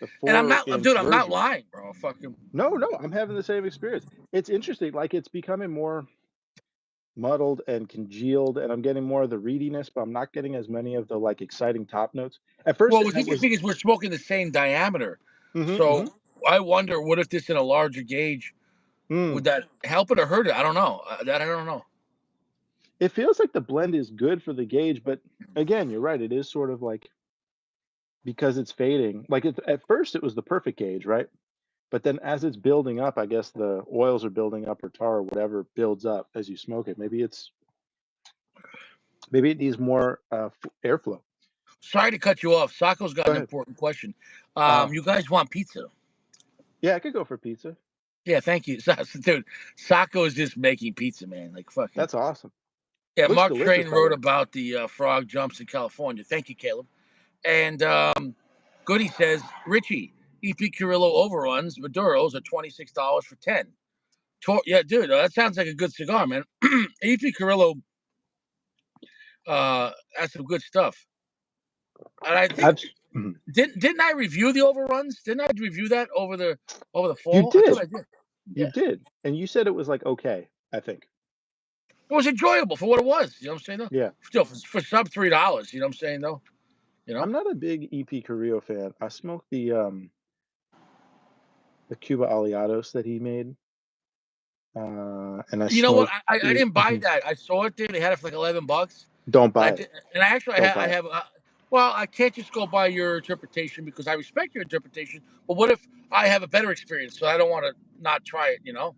the And I'm four not, inch dude. I'm not version. lying, bro. Fucking. No, no, I'm having the same experience. It's interesting. Like it's becoming more muddled and congealed, and I'm getting more of the readiness, but I'm not getting as many of the like exciting top notes. At first, Well, it what's was. interesting is we're smoking the same diameter, Hmm. so I wonder what if this in a larger gauge would that help it or hurt it? I don't know. That I don't know. It feels like the blend is good for the gauge, but again, you're right. It is sort of like because it's fading. Like at first, it was the perfect gauge, right? But then as it's building up, I guess the oils are building up or tar or whatever builds up as you smoke it. Maybe it needs more airflow. Sorry to cut you off. Sacco's got Go an ahead. important question. Uh, You guys want pizza? yeah, I could go for pizza. Yeah, thank you. Dude, Sacco is just making pizza, man. Like fucking. That's awesome. Yeah, Looks Mark delicious, Train by the wrote way. about the frog jumps in California. Thank you, Caleb. And Goody says, Richie, EP Carrillo overruns, Maduros are $26 for 10. Yeah, dude, that sounds like a good cigar, man. EP Carrillo has some good stuff. And I think Mhm. didn't I review the overruns? Didn't I review that over the You fall? I thought did. I did. You Yeah. did. And you said it was like okay, I think. It was enjoyable for what it was. You know what I'm saying? Though? Yeah. Still, for sub $3, you know what I'm saying, though? You know? I'm not a big EP Carrillo fan. I smoked the Cuba Aliados that he made. And I You know what? smoked I didn't buy mhm. that. I saw it there. They had it for like $11. Don't And I buy it. did, and I actually Don't I buy it. have well, I can't just go by your interpretation because I respect your interpretation. But what if I have a better experience? So I don't want to not try it. You know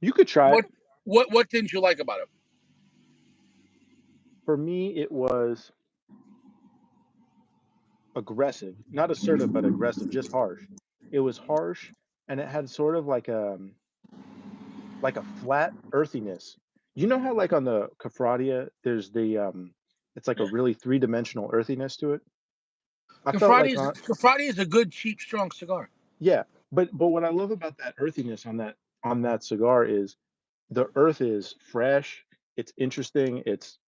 You could try it. what? What didn't you like about it? For me, it was aggressive, not assertive, but aggressive, just harsh. It was harsh, and it had sort of like a flat earthiness. You know how like on the Cafradia, there's it's like a Yeah. really three-dimensional earthiness to it. I felt like on Friday is a good, cheap, strong cigar. yeah, but what I love about that earthiness on that cigar is the earth is fresh, it's interesting, it's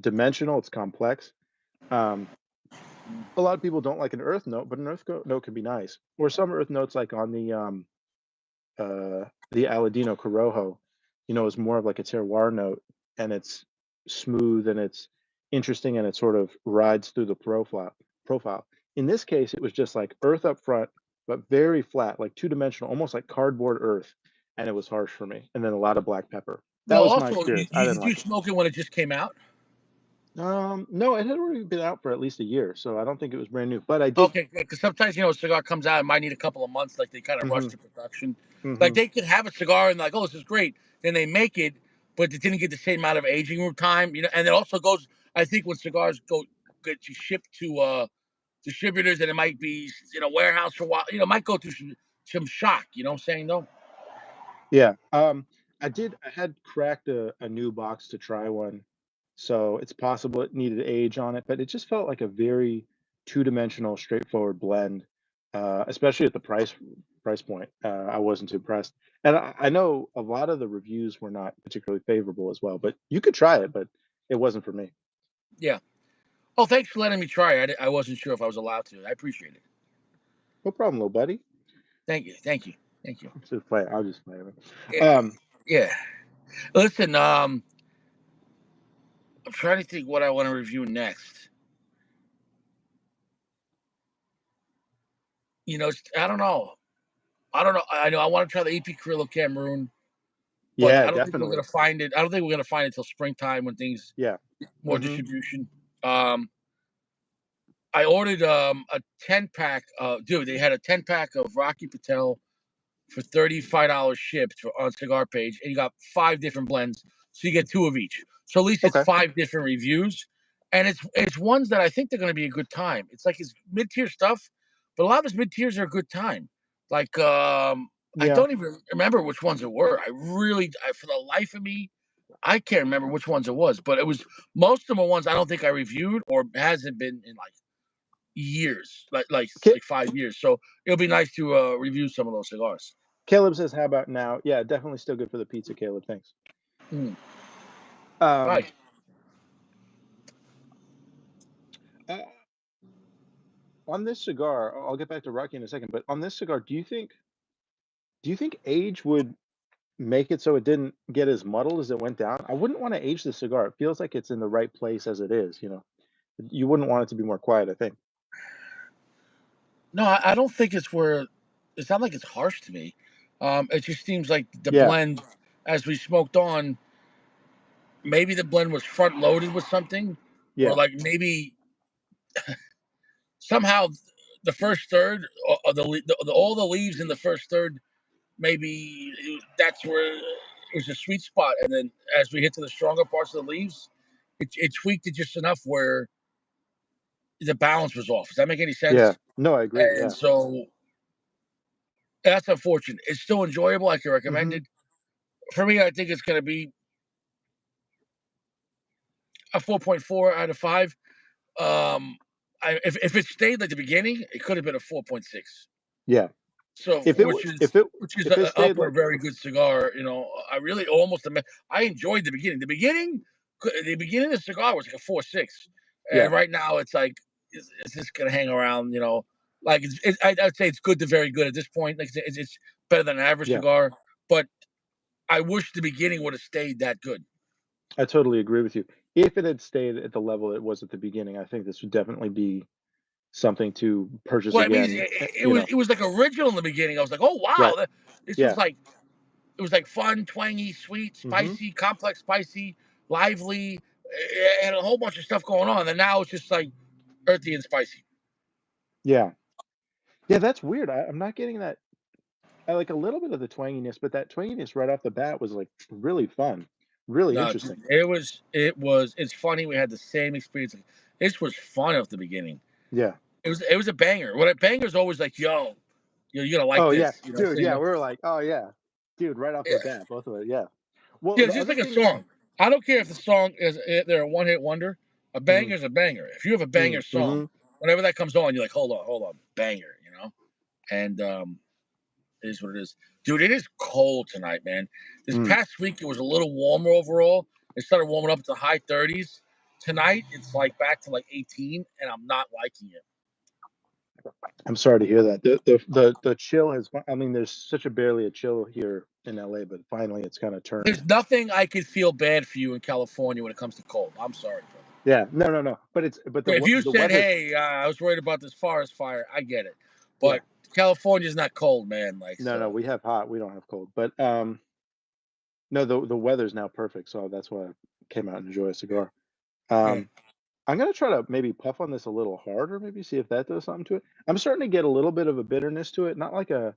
dimensional, it's complex. Um, a lot of people don't like an earth note, but an note can be nice. Or some earth notes like on the Aladino Corojo, is more of like a terroir note, and it's smooth and it's interesting and it sort of rides through the profile. In this case, it was just like earth up front, but very flat, like two-dimensional, almost like cardboard earth, and it was harsh for me. And then a lot of black pepper. That Well, was my also, experience. I didn't did you like it. smoke it when it just came out? No, it had already been out for at least a year, so I don't think it was brand new. But I did. Okay, because sometimes a cigar comes out, it might need a couple of months, like they kind of rush Hmm. the production. Like Hmm. they could have a cigar and like, oh, this is great. Then they make it, but it didn't get the same amount of aging room time. And it also goes. I think when cigars get shipped to distributors, and it might be in a warehouse for a while. It might go through some shock. You know what I'm saying though? Yeah. I did. I had cracked a new box to try one, so it's possible it needed age on it, but it just felt like a very two-dimensional, straightforward blend. Especially at the price point, I wasn't too impressed. And I know a lot of the reviews were not particularly favorable as well. But you could try it, but it wasn't for me. Yeah. Oh, thanks for letting me try. I wasn't sure if I was allowed to. I appreciate it. No problem, little buddy. Thank you. Thank you. Thank you. Just play. I'll just play it. Yeah. Um, Yeah. Listen, I'm trying to think what I want to review next. I don't know. I don't know. I know I want to try the AP Carrillo Cameroon, but yeah, I don't think we're definitely. gonna find it. I don't think we're gonna find it until springtime when things Yeah. more Hmm. distribution. I ordered a 10 pack. Dude, they had a 10 pack of Rocky Patel for $35 shipped on Cigar Page, and you got 5 different blends, so you get 2 of each. So at least it's Okay. 5 different reviews, and it's ones that I think they're going to be a good time. It's like his mid tier stuff, but a lot of his mid tiers are a good time. Like I Yeah. don't even remember which ones it were. For the life of me, I can't remember which ones it was, but it was most of them are ones I don't think I reviewed or hasn't been in like years, like 5 years. So it'll be nice to review some of those cigars. Caleb says, "How about now?" Yeah, definitely still good for the pizza, Caleb. Thanks. Mm. Um, Right. uh, on this cigar, I'll get back to Rocky in a second, but on this cigar, do you think age would make it so it didn't get as muddled as it went down? I wouldn't want to age the cigar. It feels like it's in the right place as it is. You wouldn't want it to be more quiet, I think. No, I don't think it's where it's not like it's harsh to me. It just seems like the Yeah, blend, as we smoked on, maybe the blend was front loaded with something, or yeah. like maybe somehow the first third of all the leaves in the first third, maybe that's where it was a sweet spot. And then as we hit to the stronger parts of the leaves, it tweaked it just enough where the balance was off. Does that make any Yeah. sense? No, I agree. And Yeah. so that's unfortunate. It's still enjoyable. I can recommend Mm-hmm. it. For me, I think it's going to be a 4.4 out of 5. If it stayed like the beginning, it could have been a 4.6. Yeah. So, If it w- which is if it an stayed upper like very good cigar. I really almost I enjoyed the beginning. The beginning of the cigar was like a 4.6, yeah, and right now it's like, is this gonna hang around? Like I'd say it's good to very good at this point. Like it's better than an average yeah, cigar, but I wish the beginning would have stayed that good. I totally agree with you. If it had stayed at the level it was at the beginning, I think this would definitely be something to purchase Well, I mean, again. it was like original in the beginning. I was like, oh wow, Right. this was Yeah. like it was like fun, twangy, sweet, Mm-hmm. spicy, complex, spicy, lively, and a whole bunch of stuff going on. And now it's just like earthy and spicy. Yeah. Yeah, that's weird. I'm not getting that. I like a little bit of the twanginess, but that twanginess right off the bat was like really fun, really No, interesting. it's funny. We had the same experience. This was fun at the beginning. Yeah. It was a banger. What a banger is always like, you're gonna like Oh yeah, this. You know, dude. so, you Yeah, know, we were like, oh yeah, dude, right off the yeah, bat, both of it. Yeah. Well, yeah. the It's just other like a thing is, song. I don't care if the song is they're a one hit wonder. A mm, banger is a banger. If you have a banger mm-hmm, song, whenever that comes on, you're like, hold on, banger. And it is what it is. Dude, it is cold tonight, man. This mm. past week, it was a little warmer overall. It started warming up to high 30s. Tonight, it's like back to like 18, and I'm not liking it. I'm sorry to hear that. The chill has. I mean, there's such a barely a chill here in LA, but finally it's kind of turned. There's nothing I could feel bad for you in California when it comes to cold. I'm sorry, brother. Yeah. No, no, no. But If you the said, weather. hey, I was worried about this forest fire, I get it. Yeah. But California's not cold, man. Like, No, no. so, We have hot. We don't have cold. But no, the weather's now perfect, so that's why I came out and enjoy a cigar. yeah. Um, I'm gonna try to maybe puff on this a little harder, maybe see if that does something to it. I'm starting to get a little bit of a bitterness to it, not like a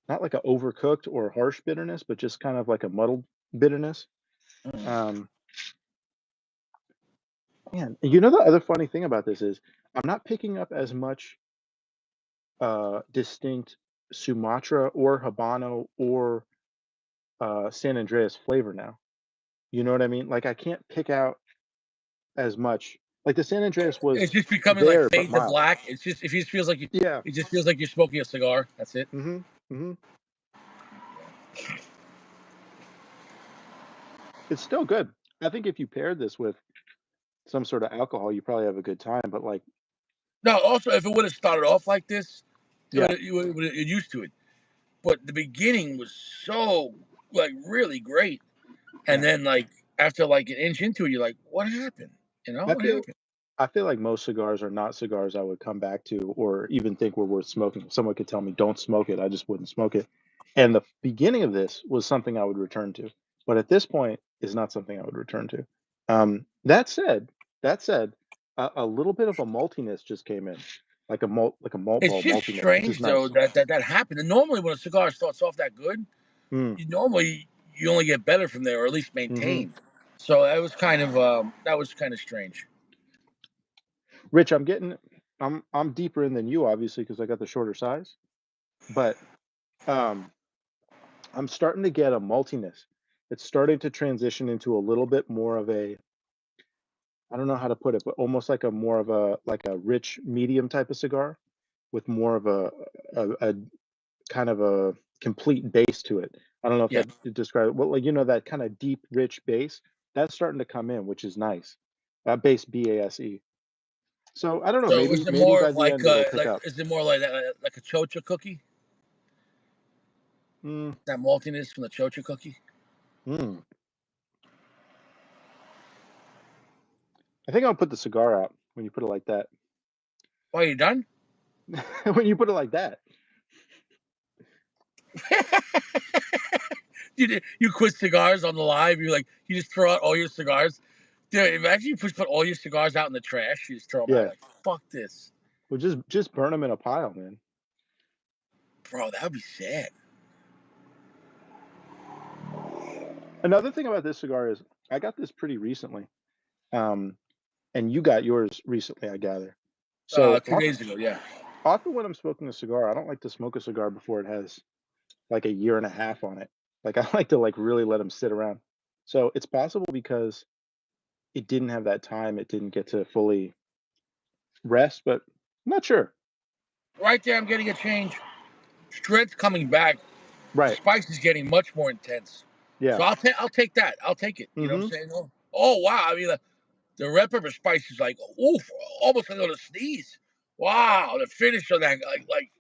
overcooked or harsh bitterness, but just kind of like a muddled bitterness. Mm. Um, Man, the other funny thing about this is I'm not picking up as much distinct Sumatra or Habano or San Andreas flavor now. You know what I mean? Like I can't pick out as much. Like the San Andreas It's was just becoming like there but fade to mild. black. It just feels like Yeah. it just feels like you're smoking a cigar. That's it. Mm-hmm. Mm-hmm. It's still good. I think if you paired this with some sort of alcohol, you probably have a good time. But like, No, also, if it would have started off like this, yeah, you would have used to it. But the beginning was so like really great, and yeah. then like after like an inch into it, you're like, what happened? I What feel happened? I feel like most cigars are not cigars I would come back to or even think were worth smoking. If someone could tell me don't smoke it, I just wouldn't smoke it. And the beginning of this was something I would return to, but at this point is not something I would return to. That said, a little bit of a maltiness just came in, like a malt It's ball just maltiness, which is strange though nice. that happened. And normally when a cigar starts off that good, Mm, you only get better from there, or at least hmm. maintain. So that was kind of strange. Rich, I'm deeper in than you, obviously, because I got the shorter size, but um, I'm starting to get a maltiness. It's starting to transition into a little bit more of a, I don't know how to put it, but almost like a more of a like a rich medium type of cigar with more of a kind of a complete base to it. I don't know if Yeah. that describes well, like that kind of deep, rich base that's starting to come in, which is nice. Base BASE. So I don't know. So is it Maybe more by the end it'll pick up. is it more like a chocha cookie? Mm, That maltiness from the chocha cookie? mm. I think I'll put the cigar out when you put it like that. Oh, you done? When you put it like that. You quit cigars on the live. You just throw out all your cigars. Dude, imagine you put all your cigars out in the trash. You just throw them out Yeah. like, fuck this. Well, just burn them in a pile, man. Bro, that would be sad. Another thing about this cigar is I got this pretty recently, um, and you got yours recently, I gather. So 2 days ago, yeah. often when I'm smoking a cigar, I don't like to smoke a cigar before it has like a year and a half on it. Like I like to like really let them sit around. So it's possible because it didn't have that time, it didn't get to fully rest, but I'm not sure. Right there, I'm getting a change. Strength coming back. The Right. spice is getting much more intense. Yeah. So I'll take that. I'll take it. You know what Mm-hmm. I'm saying? Oh wow. I mean, the red pepper spice is like, oof, almost like on a sneeze. Wow, the finish on that, like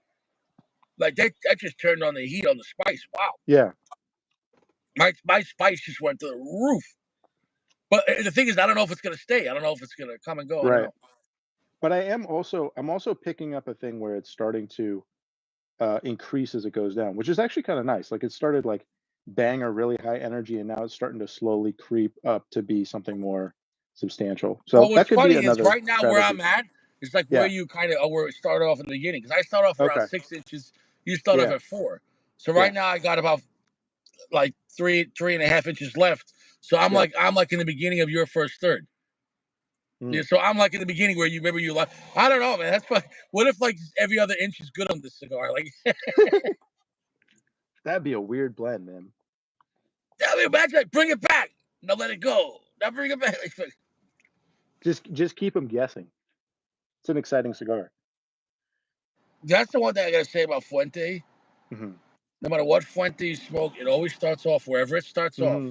that just turned on the heat on the spice. Wow, Yeah. my spice just went to the roof. But the thing is, I don't know if it's gonna stay. I don't know if it's gonna come and go. I don't Right. know. But I'm also picking up a thing where it's starting to increase as it goes down, which is actually kind of nice. Like it started like bang or really high energy, and now it's starting to slowly creep up to be something more substantial. Well, So what's that could be funny is another right now where strategy. I'm at is like where Yeah. you kind of where it started off in the beginning. Because I start off around Okay. 6 inches. You start off Yeah. at 4. So right Yeah. now I got about like 3.5 inches left. So Yeah. I'm like in the beginning of your first third. Yeah, Mm. so I'm like in the beginning where you remember you like I don't know, man. That's fun. What if like every other inch is good on this cigar? Like, That'd be a weird blend, man. I mean, imagine like, bring it back. Now let it go. Now bring it back. Like, Just keep them guessing. It's an exciting cigar. that's the one thing I gotta say about Fuente. Hmm. No matter what Fuente you smoke, it always starts off wherever it starts off,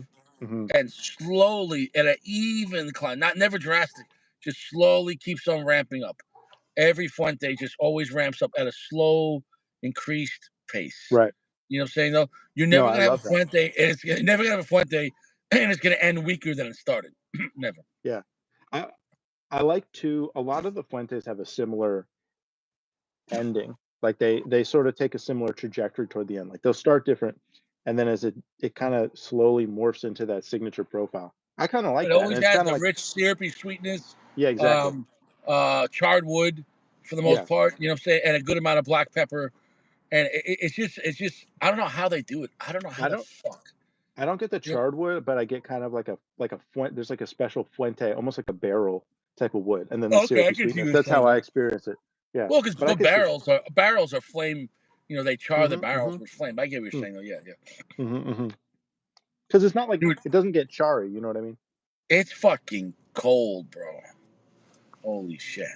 Hmm. Hmm. and slowly at an even climb, not never drastic, just slowly keeps on ramping up. Every Fuente just always ramps up at a slow, increased pace. Right. You know what I'm saying? Though you're No, never I gonna have a love that. Fuente, and it's never gonna have a Fuente, and it's gonna end weaker than it started. Never. Yeah. I I like to a lot of the Fuentes have a similar ending. Like they sort of take a similar trajectory toward the end. Like they'll start different, and then as it kind of slowly morphs into that signature profile. I kind of It like that, and always it's has kind of the like rich syrupy sweetness, yeah, exactly. um, charred wood for the most Yeah, part. You know what I'm saying, and a good amount of black pepper. And it's just I don't know how they do it. I don't know how I the don't fuck. I don't get the You know, charred wood, but I get kind of like a fuente. There's like a special Fuente, almost like a barrel type of wood, and then the okay, I syrupy can see sweetness. what That's you're how saying. I Yeah. experience it. Yeah, Well, because but I could see. barrels are flame. You know, they char the Hmm. barrels Hmm. with flame. I get what you're saying. Though. Yeah, yeah. Hmm. Because it's not like Dude, it doesn't get charry. You know what I mean? it's fucking cold, bro. Holy shit.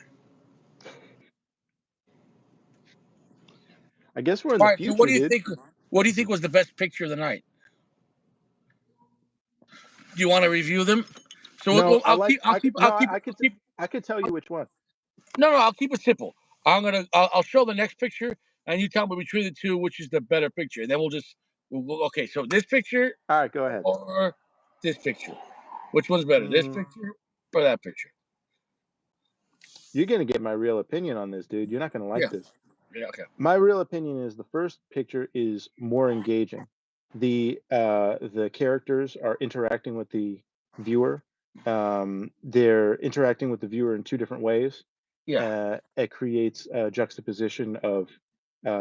I guess we're in All the right. So, what future, do you dude. think? What do you think was the best picture of the night? Do you want to review them? So No, I I'll like keep. I'll keep. I'll keep. I'll keep. I could tell you which one. No, no. I'll keep it simple. I'll show the next picture, and you tell me between the two which is the better picture, and then okay. So this picture All right, go ahead. or this picture, which one's better? This Mm, picture or that picture? you're gonna get my real opinion on this, dude. You're not gonna like Yeah. this. Yeah. Okay. My real opinion is the first picture is more engaging. The characters are interacting with the viewer. They're interacting with the viewer in two different ways. Yeah. It creates a juxtaposition of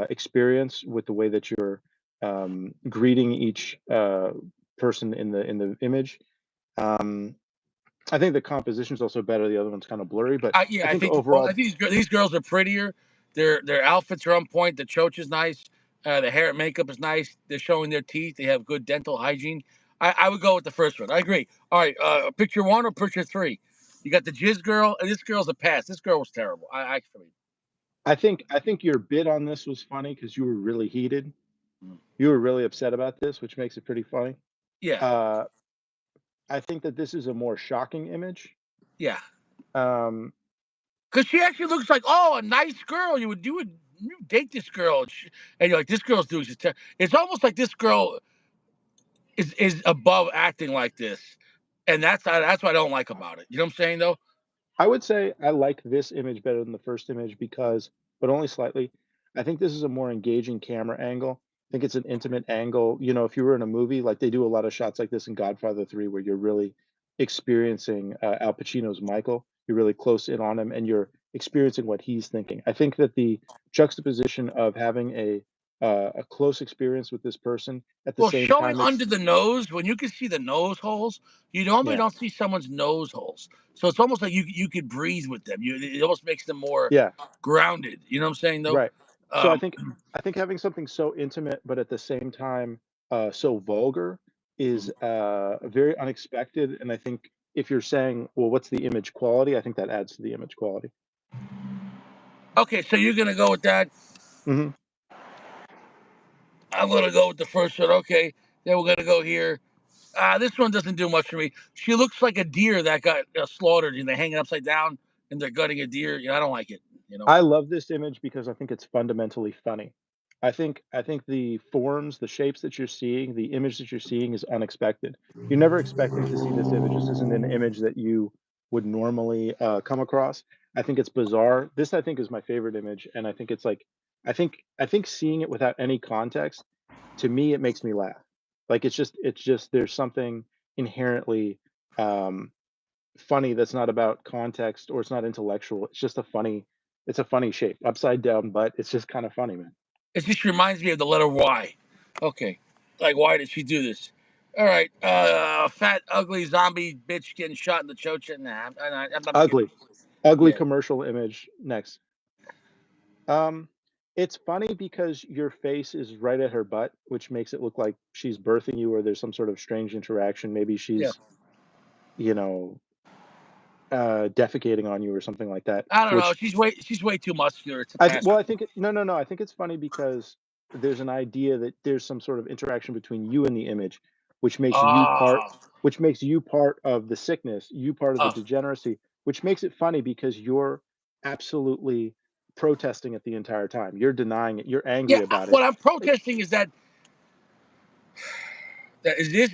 experience with the way that you're greeting each person in the image. Um, I think the composition is also better. The other one's kind of blurry, but Yeah, I I think think well, I overall, think these girls are prettier. Their outfits are on point. The choach is nice. The hair and makeup is nice. They're showing their teeth. They have good dental hygiene. I would go with the first one. I agree. All right, picture one or picture three? You got the jizz girl, and this girl's a pass. This girl was terrible. I actually. I think your bid on this was funny because you were really heated. You were really upset about this, which makes it pretty funny. Yeah, Uh, I think that this is a more shocking image. yeah. Um, Because she actually looks like a nice girl. You date this girl, and you're like this girl's doing. It's almost like this girl is above acting like this, and that's what I don't like about it. You know what I'm saying though? I would say I like this image better than the first image because, but only slightly. I think this is a more engaging camera angle. I think it's an intimate angle. You know, if you were in a movie, like they do a lot of shots like this in Godfather 3, where you're really experiencing Al Pacino's Michael. You're really close in on him, and you're experiencing what he's thinking. I think that the juxtaposition of having a close experience with this person at the Well, same showing time under it's the nose, when you can see the nose holes, you normally yeah, don't see someone's nose holes. So it's almost like you could breathe with them. It almost makes them more yeah, grounded. You know what I'm saying, though? right. So Um, I think having something so intimate but at the same time so vulgar is very unexpected. And I think if you're saying, well, what's the image quality? I think that adds to the image quality. okay, so you're gonna go with that. Hmm. I'm gonna go with the first one. Okay, then we're gonna go here. This one doesn't do much for me. She looks like a deer that got slaughtered, and they're hanging upside down, and they're gutting a deer. I don't like it. You know. I love this image because I think it's fundamentally funny. I think the forms, the shapes that you're seeing, the image that you're seeing is unexpected. You're never expecting to see this image. This isn't an image that you would normally come across. I think it's bizarre. This I think is my favorite image, and I think it's like I think seeing it without any context, to me, it makes me laugh. Like it's just there's something inherently um, funny that's not about context or it's not intellectual. It's just it's a funny shape. Upside down butt. It's just kind of funny, man. It just reminds me of the letter Y. Okay. Like, why did she do this? All right. Fat, ugly zombie bitch getting shot in the chocha. Nah, I'm not making. Ugly. Ugly Yeah. commercial image next. Um it's funny because your face is right at her butt, which makes it look like she's birthing you or there's some sort of strange interaction. Maybe Yeah. she's, you know, defecating on you or something like that, I don't know. which She's way too muscular. It's a pass Well, for I me. think no. I think it's funny because there's an idea that there's some sort of interaction between you and the image, which makes you part, Ah. which makes you part of the sickness, you part of the Uh, degeneracy, which makes it funny because you're absolutely protesting it the entire time. You're denying it. You're yeah. angry about it. What I'm Like, protesting is that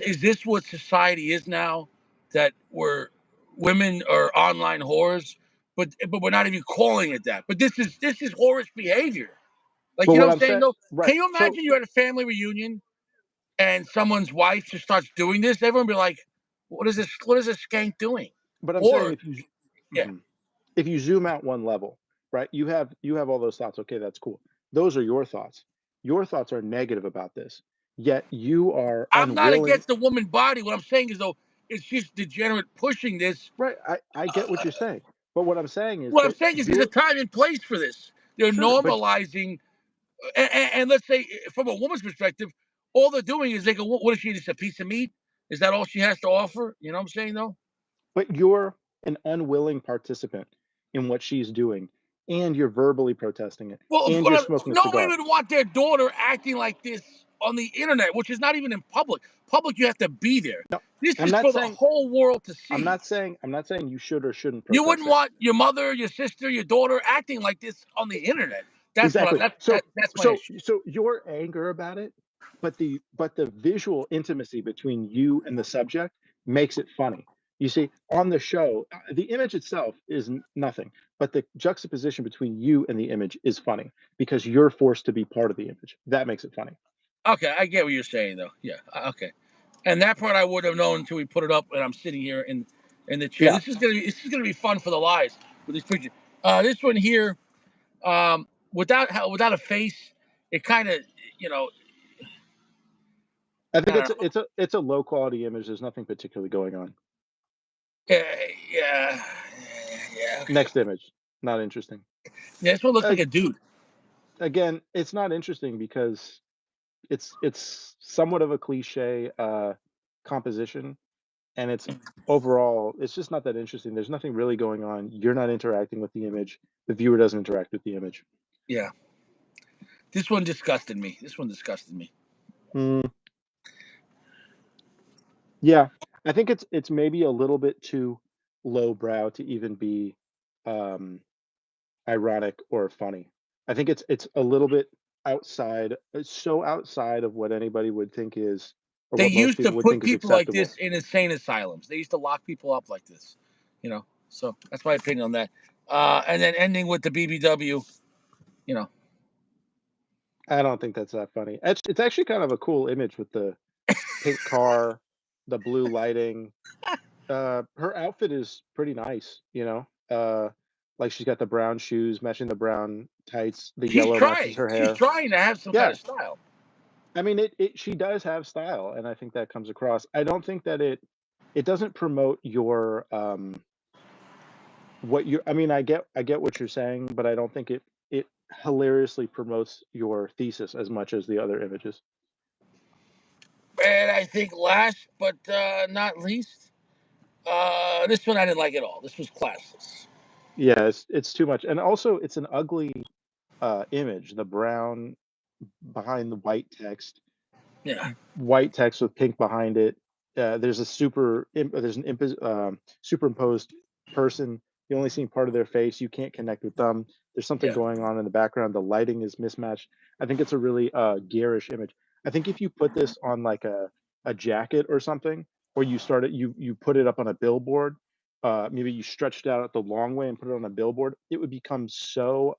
is this what society is now? That where women are online whores, but we're not even calling it that. But this is whorish behavior. Like, but you know what what I'm I'm saying, saying, though? right? Can you So, imagine you're at a family reunion and someone's wife just starts doing this? Everyone be like, "What is this? What is this skank doing?" but I'm saying Or if you, yeah, mhm. If you zoom out one level, right? You have all those thoughts. Okay, that's cool. Those are your thoughts. Your thoughts are negative about this. Yet you are I'm not unwilling. against the woman body. What I'm saying is, though, it's just degenerate pushing this. Right, I get what you're saying. But what I'm saying is What I'm that saying is, there's a you're time and place for this. They're sure, but normalizing, and let's say, from a woman's perspective, all they're doing is they go, "What is she? Just a piece of meat? Is that all she has to offer?" You know what I'm saying, though? you're an unwilling participant in what she's doing, and you're verbally protesting it, Well, and you're smoking a no one cigar. would want their daughter acting like this on the internet, which is not even in public. Public, you have to be there. No, This I'm is not for the saying whole world to see. I'm not saying you should or shouldn't You protest wouldn't it. want your mother, your sister, your daughter acting like this on the internet. That's what. Exactly. That's my issue. So your anger about it, but the visual intimacy between you and the subject makes it funny. You see, on the show, the image itself is nothing, but the juxtaposition between you and the image is funny because you're forced to be part of the image. That makes it funny. Okay, I get what you're saying, though. Yeah. Okay. And that part I would have known until we put it up, and I'm sitting here in the chair. Yeah, This is gonna be fun for the lives with these pictures. This one here, without a face, it kind of, you know, I think I don't know. it's a low quality image. There's nothing particularly going on. Yeah, yeah, yeah. Okay. Next image, not interesting. Yeah, this one looks Uh, like a dude. Again, it's not interesting because it's somewhat of a cliche composition, and it's overall it's just not that interesting. There's nothing really going on. You're not interacting with the image. The viewer doesn't interact with the image. Yeah, this one disgusted me. This one disgusted me. Mm, yeah, I think it's maybe a little bit too lowbrow to even be um, ironic or funny. I think it's a little bit outside. It's so outside of what anybody would think is, or They what most used to people would put think is people like acceptable. this in insane asylums. They used to lock people up like this. You know, so that's my opinion on that. And then ending with the BBW. You know, I don't think that's that funny. It's actually kind of a cool image with the pink car, the blue lighting. Her outfit is pretty nice, you know. Like she's got the brown shoes matching the brown tights, the She's yellow matches trying. her She's hair. trying to have some kind Yeah, of style. I mean it she does have style, and I think that comes across. I don't think that it doesn't promote your what you I mean, I get what you're saying, but I don't think it hilariously promotes your thesis as much as the other images. And I think last but not least, this one I didn't like at all. This was classless. Yeah, it's too much. And also it's an ugly image, the brown behind the Yeah, white text with pink behind it. There's a there's an superimposed person. You only see part of their face. You can't connect with them. There's something yeah. going on in the background. The lighting is mismatched. I think it's a really garish image. I think if you put this on like a jacket or something, or you put it up on a billboard, maybe you stretched it out the long way and put it on a billboard, it would become so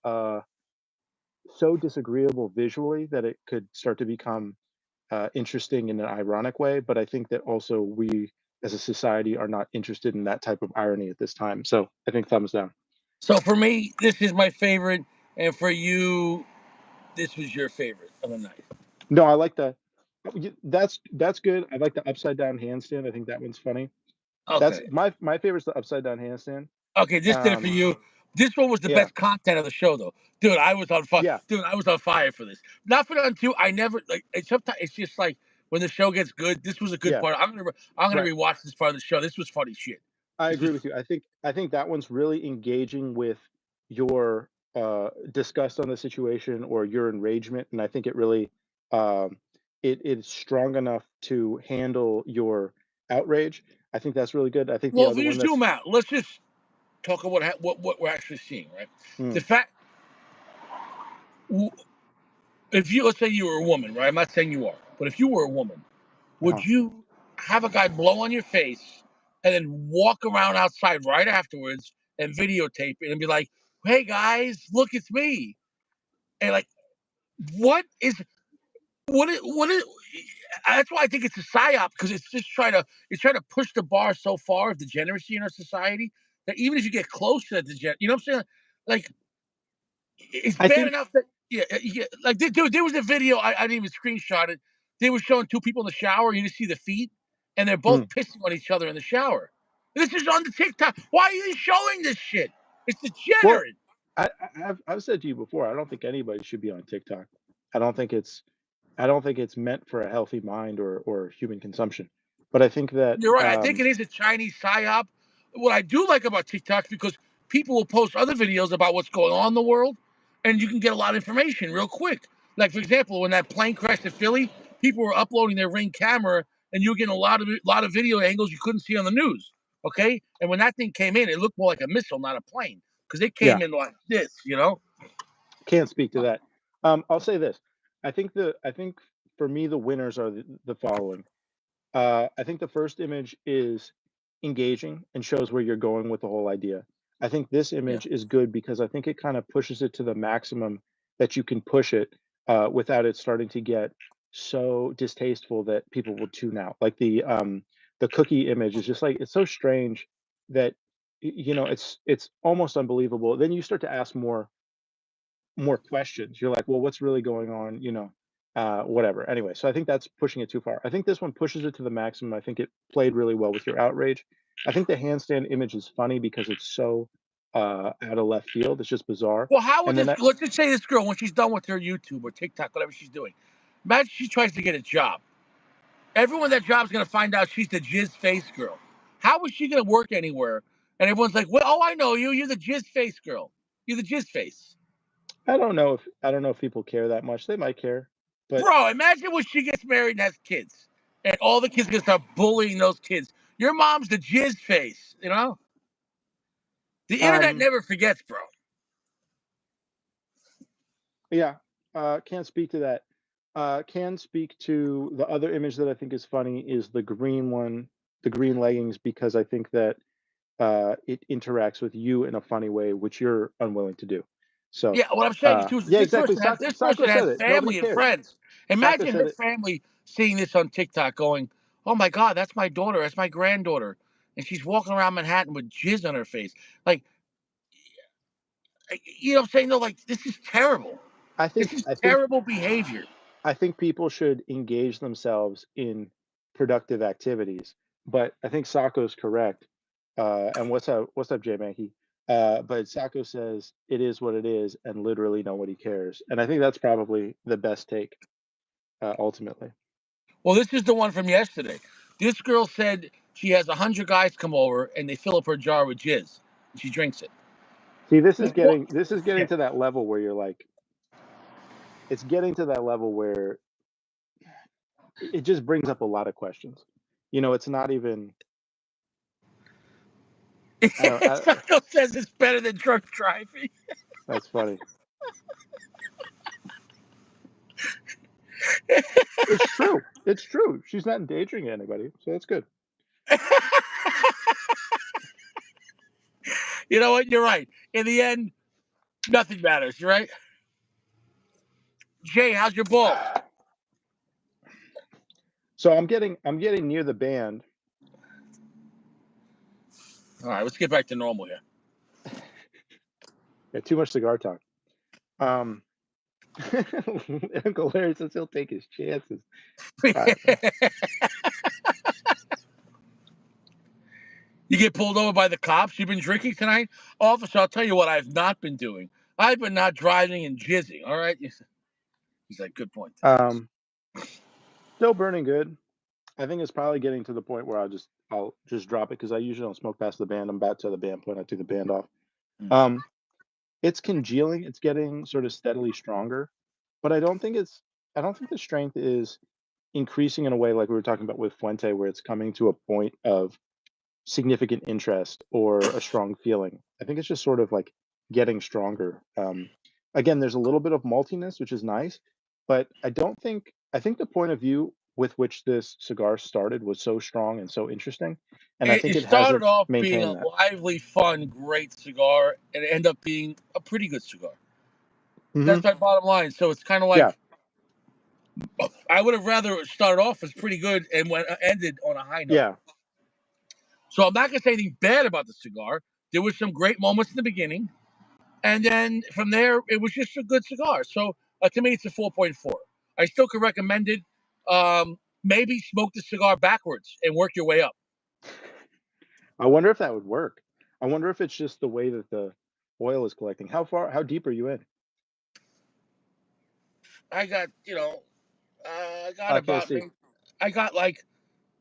disagreeable visually that it could start to become interesting in an ironic way, but I think that also we as a society are not interested in that type of irony at this time. So I think thumbs down. So for me, this is my favorite, and for you, this was your favorite of the night. No, I like the that's good. I like the upside down handstand. I think that one's funny. That's Okay. my favorite's the upside down handstand. Okay, this did it for Um, you. This one was the yeah, best content of the show, though, dude. I was on fire, yeah, dude. I was on fire for this. Not for nothing, too. I never like. Sometimes it's just like when the show gets good. This was a good yeah, part. I'm gonna right. rewatch this part of the show. This was funny shit. I This was agree with you. I think that one's really engaging with your disgust on the situation or your enragement, and I think it really it's strong enough to handle your outrage. I think that's really good. I think the well. If other we one just that's zoom out, let's just talk about what we're actually seeing, right? The mm, fact, if you let's say you were a woman, right? I'm not saying you are, but if you were a woman, would uh you have a guy blow on your face and then walk around outside right afterwards and videotape it and be like, "Hey guys, look, it's me," and like, what is what is? That's why I think it's a psyop because it's trying to push the bar so far of degeneracy in our society that even if you get close to that you know what I'm saying? Like, it's I bad think enough that yeah, like dude, there was a video I didn't even screenshot it. They were showing two people in the shower. You just see the feet, and they're both mm, pissing on each other in the shower. This is on the TikTok. Why are you showing this shit? It's well, degenerate. I've said to you before, I don't think anybody should be on TikTok. I don't think it's I don't think it's meant for a healthy mind or human consumption. But I think that You're right. I think it is a Chinese psyop. What I do like about TikTok because people will post other videos about what's going on in the world, and you can get a lot of information real quick. Like for example, when that plane crashed in Philly, people were uploading their Ring camera, and you were getting a lot of video angles you couldn't see on the news. Okay, and when that thing came in, it looked more like a missile, not a plane, because it yeah, came in like this. can't speak to that. I'll say this. I think for me the winners are the following. I think the first image is engaging and shows where you're going with the whole idea. I think this Yeah. image is good because I think it kind of pushes it to the maximum that you can push it without it starting to get so distasteful that people will tune out. Like the cookie image is just like it's so strange that it's almost unbelievable. Then you start to ask more questions. You're like, well, what's really going on? Whatever. Anyway, so I think that's pushing it too far. I think this one pushes it to the maximum. I think it played really well with your outrage. I think the handstand image is funny because it's so out of left field. It's just bizarre. Well, how would And then this? that Let's just say this girl, when she's done with her YouTube or TikTok, whatever she's doing, imagine she tries to get a job. Everyone that job's gonna find out she's the jizz face girl. How is she gonna work anywhere? And everyone's like, "Well, oh, I know you. You're the jizz face girl. You're the jizz face, I don't know if people care that much. They might care, but bro." Imagine when she gets married and has kids, and all the kids gonna start bullying those kids. Your mom's the jizz face. The internet um, never forgets, bro. yeah, can't speak to that. Can speak to the other image that I think is funny is the green one, the green leggings, because I think that it interacts with you in a funny way, which you're unwilling to do. So, Yeah, what I'm saying too is that yeah, this exactly. person has Sako, this Sako person said has it. Nobody family and cares. friends. Sako Imagine said her it. family seeing this on TikTok, going, "Oh my God, that's my daughter. That's my granddaughter," and she's walking around Manhattan with jizz on her face. Like, You know what I'm saying? No, like this is terrible. I This think is I think terrible behavior. I think people should engage themselves in productive activities. But I think Sako's correct. And what's up, Jay Mankey? But Sako says it is what it is, and literally nobody cares. And I think that's probably the best take, ultimately. Well, this is the one from yesterday. This girl said she has 100 guys come over and they fill up her jar with jizz. And she drinks it. See, Well, this is getting to that level where you're like, it's getting to that level where it just brings up a lot of questions. It's not even. I don't. Psycho says it's better than drunk driving. That's funny. It's true. It's true. She's not endangering anybody, so that's good. You know what? You're right. In the end, nothing matters. You're right. Jay, how's your balls? So I'm getting near the band. All right, let's get back to normal here. Yeah, too much cigar talk. Uncle Larry says he'll take his chances. All right, man. You get pulled over by the cops. You've been drinking tonight, officer. I'll tell you what I've not been doing. I've been not driving and jizzing. All right. He's like, good point. Still burning good. I think it's probably getting to the point where I'll just drop it because I usually don't smoke past the band. I'm about to the band point. I took the band off. It's congealing. It's getting sort of steadily stronger, but I don't think the strength is increasing in a way like we were talking about with Fuente, where it's coming to a point of significant interest or a strong feeling. I think it's just sort of like getting stronger. Again, there's a little bit of maltiness, which is nice, but I think the point of view with which this cigar started was so strong and so interesting, and I think It it started hasn't off being a maintained that. lively, fun, great cigar, and it ended up being a pretty good cigar. Hmm. That's my bottom line. So it's kind of Yeah, like I would have rather started off as pretty good and ended on a high note. yeah. So I'm not gonna say anything bad about the cigar. There was some great moments in the beginning, and then from there it was just a good cigar. So to me, it's a 4.4. I still could recommend it. Maybe smoke the cigar backwards and work your way up. I wonder if that would work. I wonder if it's just the way that the oil is collecting. How deep are you in? I got I got I can't about see. maybe, I got like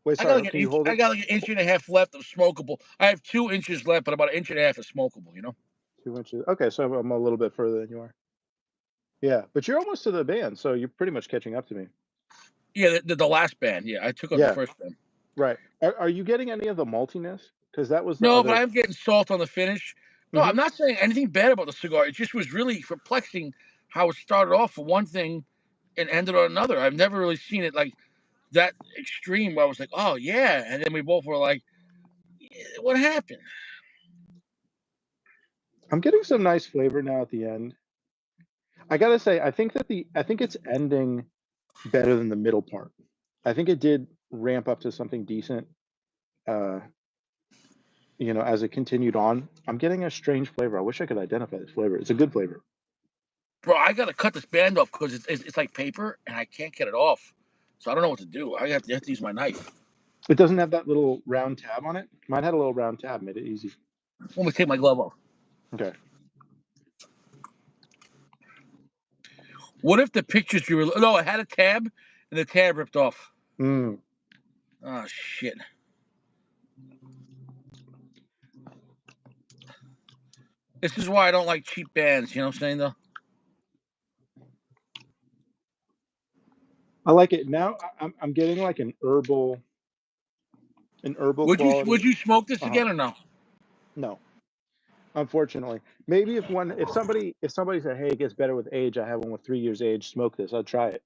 Wait, I got sorry. like an Can you inch. hold I it? got like an inch and a half left of smokable. I have 2 inches left, but about an inch and a half is smokable. 2 inches. Okay, so I'm a little bit further than you are. Yeah, but you're almost to the band, so you're pretty much catching up to me. Yeah, the last band. Yeah, I took out the Yeah, first band. right. Are you getting any of the maltiness? Because that was the No, but other. I'm getting salt on the finish. No, Hmm. I'm not saying anything bad about the cigar. It just was really perplexing how it started off for one thing and ended on another. I've never really seen it like that extreme where I was like, oh yeah, and then we both were like, what happened? I'm getting some nice flavor now at the end. I gotta say, I think it's ending better than the middle part. I think it did ramp up to something decent. Uh, as it continued on, I'm getting a strange flavor. I wish I could identify this flavor. It's a good flavor. Bro, I gotta cut this band off because it's like paper and I can't get it off. So I don't know what to do. I have to use my knife. It doesn't have that little round tab on it. Mine had a little round tab, made it easy. Let me take my glove off. Okay. What if the pictures you were no, it had a tab and the tab ripped off. Mm. Oh shit. This is why I don't like cheap bands, you know what I'm saying though? I like it now. I'm getting like an herbal Would quality. you smoke this Uh-huh. again or no? No, unfortunately. Maybe if somebody said, "Hey, it gets better with age. I have one with 3 years age. Smoke this." I'd try it,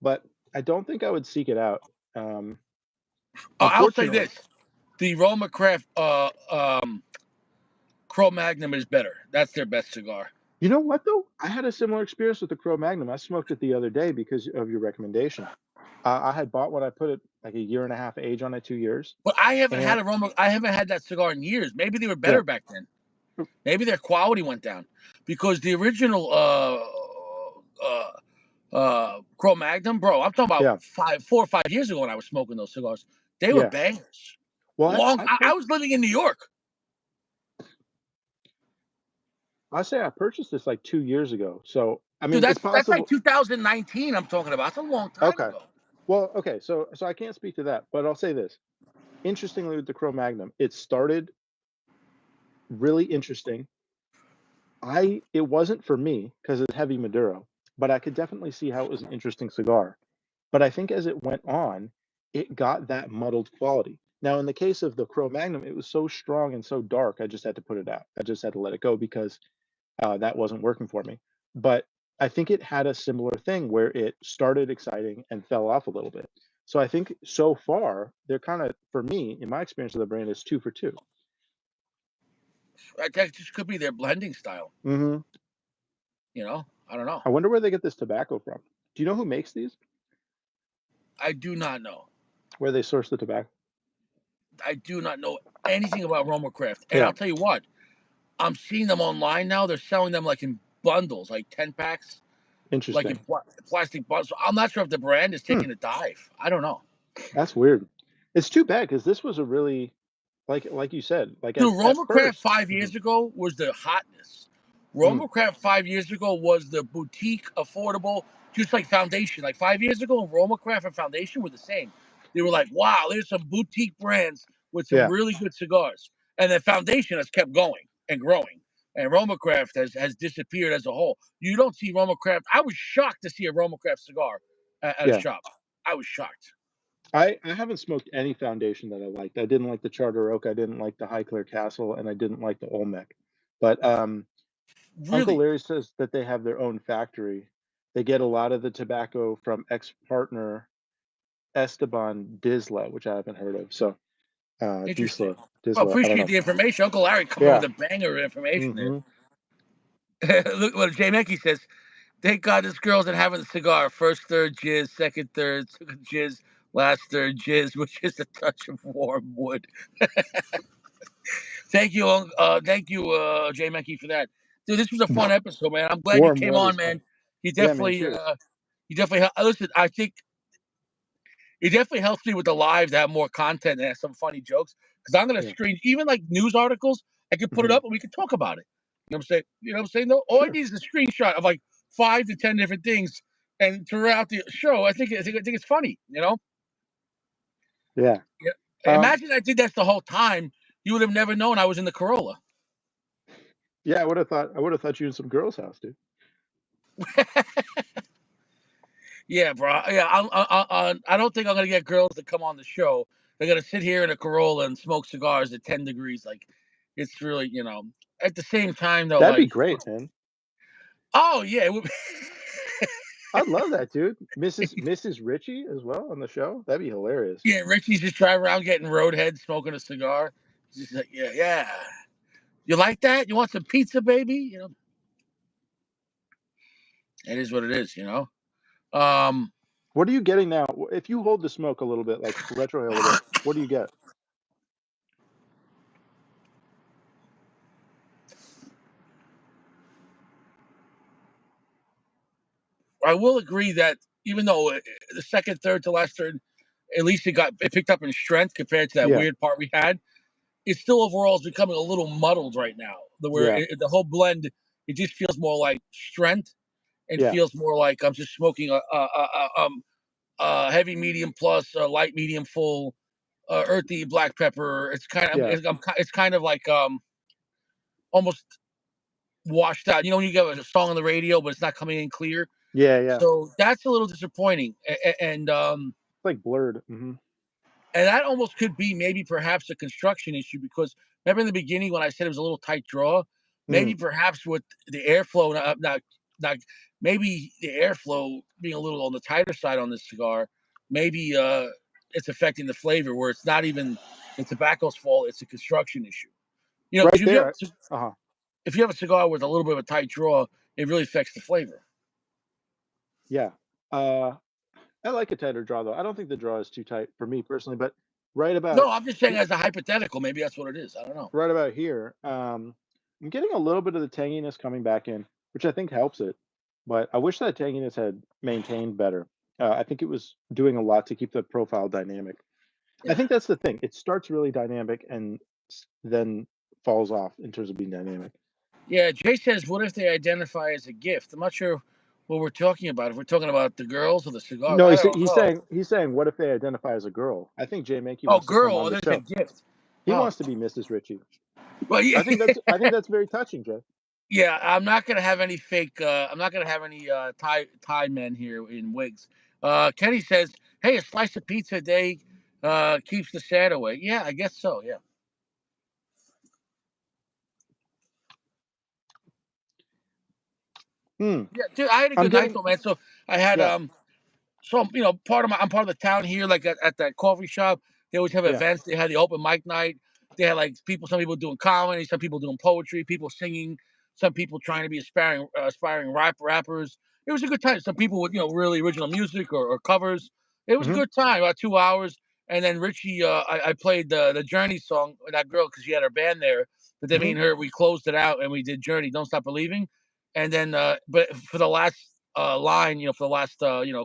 but I don't think I would seek it out. Um, I'll say unfortunately, this. The Romacraft Cro Magnum is better. That's their best cigar. you know what though? I had a similar experience with the Cro Magnum. I smoked it the other day because of your recommendation. I had bought one. I put it like a year and a half age on it, 2 years, But I haven't and had a Roma I haven't had that cigar in years. Maybe they were yeah, better back then. Maybe their quality went down because the original Cro Magnum, bro. I'm talking about Yeah, 4 or 5 years ago when I was smoking those cigars. They were yeah. bangers. Well, Long. I was living in New York, I say I purchased this like 2 years ago. So I dude. mean, it's That's like possible. 2019. I'm talking about. That's a long time Okay. ago. Well, okay. So I can't speak to that, but I'll say this. Interestingly, with the Cro Magnum, it started really interesting. It wasn't for me because it's heavy Maduro, but I could definitely see how it was an interesting cigar. But I think as it went on, it got that muddled quality. Now, in the case of the Cro Magnum, it was so strong and so dark, I just had to put it out. I just had to let it go because that wasn't working for me. But I think it had a similar thing where it started exciting and fell off a little bit. So I think so far, they're kind of, for me, in my experience of the brand, is two for two. That just could be their blending style. Hmm. I don't know. I wonder where they get this tobacco from. Do you know who makes these? I do not know. Where they source the tobacco? I do not know anything about Romacraft. And Yeah, I'll tell you what, I'm seeing them online now. They're selling them like in bundles, like 10 packs, like in interesting. plastic bundles. So I'm not sure if the brand is Hmm, taking a dive. I don't know. that's weird. It's too bad because this was a really like you said, like Dude, at Romacraft first. 5 years ago was the hotness. Mm, Romacraft 5 years ago was the boutique, affordable, just like Foundation. Like 5 years ago, Romacraft and Foundation were the same. They were like, wow, there's some boutique brands with some yeah, really good cigars. And then Foundation has kept going and growing. And Romacraft has disappeared as a whole. You don't see Romacraft. I was shocked to see a Romacraft cigar at a yeah. shop. I was shocked. I haven't smoked any foundation that I liked. I didn't like the Charter Oak, I didn't like the Highclere Castle, and I didn't like the Olmec. But Uncle Really Larry says that they have their own factory. They get a lot of the tobacco from ex-partner Esteban Disla, which I haven't heard of. So interesting. Disla, Well, Disla, I don't appreciate know. the information. Uncle Larry coming with Yeah. a banger of information there. Hmm. Look what Jay Mackey says. Thank God this girl isn't having a cigar. First third jizz, second third jizz, last third jizz, which is a touch of warm wood. Thank you, Jay Mackey, for that. Dude, this was a fun episode, man. I'm glad you Warm came wood on, is man. funny. You Yeah, man. definitely, Cheers. uh, you definitely. Listen, I think it definitely helps me with the live to have more content and have some funny jokes because I'm gonna Yeah. screen even like news articles. I could put it Hmm. up and we could talk about it. You know what I'm saying? You know what I'm saying? Though all I Sure. need is a screenshot of like 5 to 10 different things, and throughout the show, I think it's funny. Yeah. Yeah. Um, Imagine I did that the whole time. You would have never known I was in the Corolla. yeah, I would have thought you in some girl's house, dude. Yeah, bro. Yeah, I don't think I'm gonna get girls to come on the show. They're gonna sit here in a Corolla and smoke cigars at 10 degrees. Like, it's really, At the same time, though, That'd be like, great, man. oh yeah, it would be. I'd love that, dude. Mrs. Ritchie as well on the show. That'd be hilarious. Yeah, Richie's just driving around getting roadhead, smoking a cigar. He's just like, yeah, yeah. You like that? You want some pizza, baby? It is what it is. Um, What are you getting now? If you hold the smoke a little bit, like retrohale a little bit, what do you get? I will agree that even though the second, third to last third, at least it picked up in strength compared to that Yeah, weird part we had. It still overall is becoming a little muddled right now. yeah, The whole blend, it just feels more like strength and yeah, feels more like I'm just smoking a heavy medium plus, light medium full, earthy black pepper. yeah, It's kind of like almost washed out. When you get a song on the radio, but it's not coming in clear. yeah, yeah. It's So that's a little disappointing. like blurred. And that almost could be maybe perhaps a construction issue because remember in the beginning when I said it was a little tight draw, Hmm. maybe perhaps with the airflow not maybe the airflow being a little on the tighter side on this cigar, maybe it's affecting the flavor where it's not even the tobacco's fault, it's a construction issue. Because Right there. Uh-huh. if you have a cigar with a little bit of a tight draw, it really affects the flavor. Yeah. Uh, I like a tighter draw though. I don't think the draw is too tight for me personally, but right about No, I'm just saying as a hypothetical, maybe that's what it is. I don't know. right about here. I'm getting a little bit of the tanginess coming back in, which I think helps it. But I wish that tanginess had maintained better. I think it was doing a lot to keep the profile dynamic. I Yeah. think that's the thing. It starts really dynamic and then falls off in terms of being dynamic. Yeah, Jay says, what if they identify as a gift? I'm not sure what we're talking about. If we're talking about the girls or the cigars, No, I don't know. he's saying what if they identify as a girl? I think Jay Mankey Oh, wants to come girl, on or the they show. said gift. He Oh, wants to be Mrs. Ritchie. well, yeah, I think that's very touching, Jay. yeah. I'm not gonna have any fake. I'm not gonna have any Thai men here in wigs. Kenny says, "Hey, a slice of pizza a day keeps the sad away." Yeah, I guess so. Yeah, Hmm. yeah, dude. I had a I'm good night getting though, man. So I had yeah, So I'm part of the town here, like at that coffee shop. They always have yeah. events. They had the open mic night. They had like some people doing comedy, some people doing poetry, people singing, some people trying to be aspiring rappers. It was a good time. Some people with really original music or covers. It was a Hmm. good time. About 2 hours, and then Richie, I played the Journey song with that girl because she had her band there. But then me Hmm. and her, we closed it out and we did Journey, Don't Stop Believing. And then, but for the last line, for the last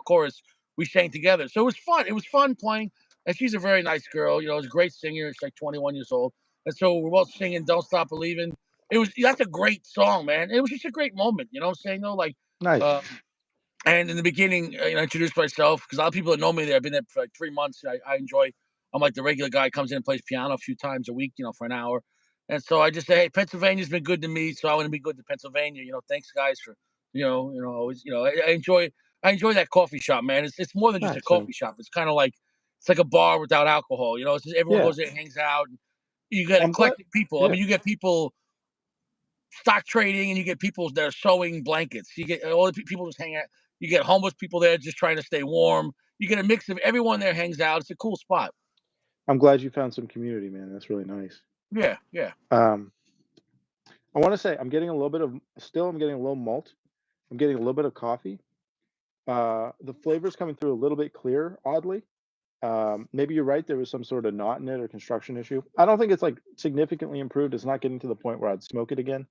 chorus, we sang together. So it was fun. It was fun playing. And she's a very nice girl. She's a great singer. She's like 21 years old. And so we're both singing "Don't Stop Believing." That's a great song, man. It was just a great moment. You know what I'm saying? Though, like, Nice. uh, and in the beginning, I introduced myself because a lot of people that know me there. I've been there for like 3 months. I enjoy. I'm like the regular guy comes in and plays piano a few times a week, for an hour. And so I just say, hey, Pennsylvania's been good to me, so I want to be good to Pennsylvania. Thanks guys for, always, I enjoy that coffee shop, man. It's more than just a Nice. coffee shop. It's kind of like it's like a bar without alcohol. It's just everyone Yeah. goes there, hangs out. You get I'm glad. eclectic people. I Yeah. mean, you get people stock trading, and you get people that are sewing blankets. You get all the people just hang out. You get homeless people there just trying to stay warm. You get a mix of everyone there hangs out. It's a cool spot. I'm glad you found some community, man. That's really nice. Yeah, yeah. Um, I want to say I'm getting a little malt. I'm getting a little bit of coffee. The flavor's coming through a little bit clearer, oddly. Maybe you're right. There was some sort of knot in it or construction issue. I don't think it's like significantly improved. It's not getting to the point where I'd smoke it again.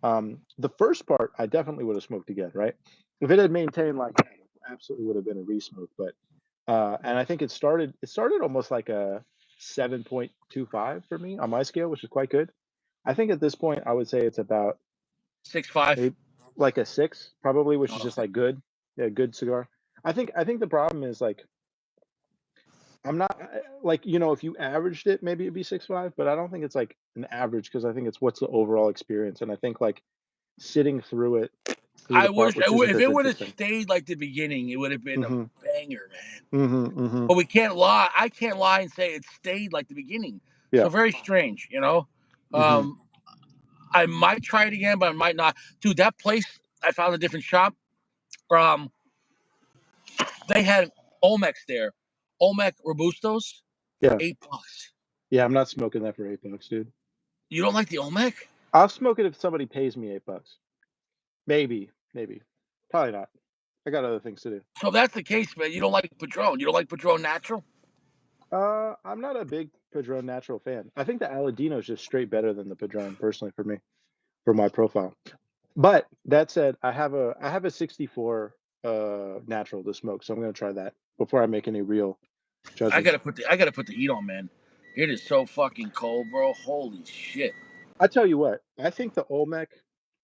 The first part, I definitely would have smoked again, right? If it had maintained like that, it absolutely would have been a re-smoke. But and I think it started almost like a 7.25 for me on my scale, which is quite good. I think at this point, I would say it's about 6'5". maybe like a 6, probably, which is just Okay. like good, yeah, good cigar. I think the problem is like I'm not like if you averaged it, maybe it'd be 6.5, but I don't think it's like an average because I think it's what's the overall experience, and I think like sitting through I the part wish which isn't if as it would have interesting. stayed like the beginning, it would have been a Mhm. banger, man. Mhm. Mhm. But we can't lie. I can't lie and say it stayed like the beginning. Yeah. So very strange. Mhm. Um, I might try it again, but I might not. Dude, that place I found a different shop. Um, they had Olmecs there. Olmec Robustos, Yeah. $8. Yeah, I'm not smoking that for $8, dude. You don't like the Olmec? I'll smoke it if somebody pays me $8. Maybe, maybe. Probably not. I got other things to do. So if that's the case, man, you don't like Padron. You don't like Padron Natural? I'm not a big Padron Natural fan. I think the Aladino is just straight better than the Padron, personally, for me, for my profile. But that said, I have a 64 natural to smoke, so I'm gonna try that before I make any real judgments. I gotta put the heat on, man. It is so fucking cold, bro. Holy shit. I tell you what, I think the Olmec,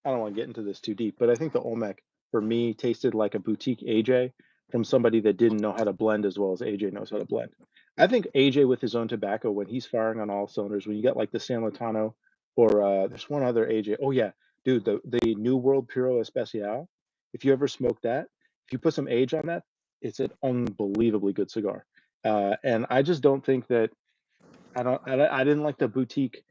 I don't want to get into this too deep, but I think the Olmec for me tasted like a boutique AJ from somebody that didn't know how to blend as well as AJ knows how to blend. I think AJ with his own tobacco, when he's firing on all cylinders, when you get like the San Lotano or there's one other AJ. Oh yeah, dude, the New World Puro Especial. If you ever smoke that, if you put some age on that, it's an unbelievably good cigar. And I just don't think that I didn't like the boutique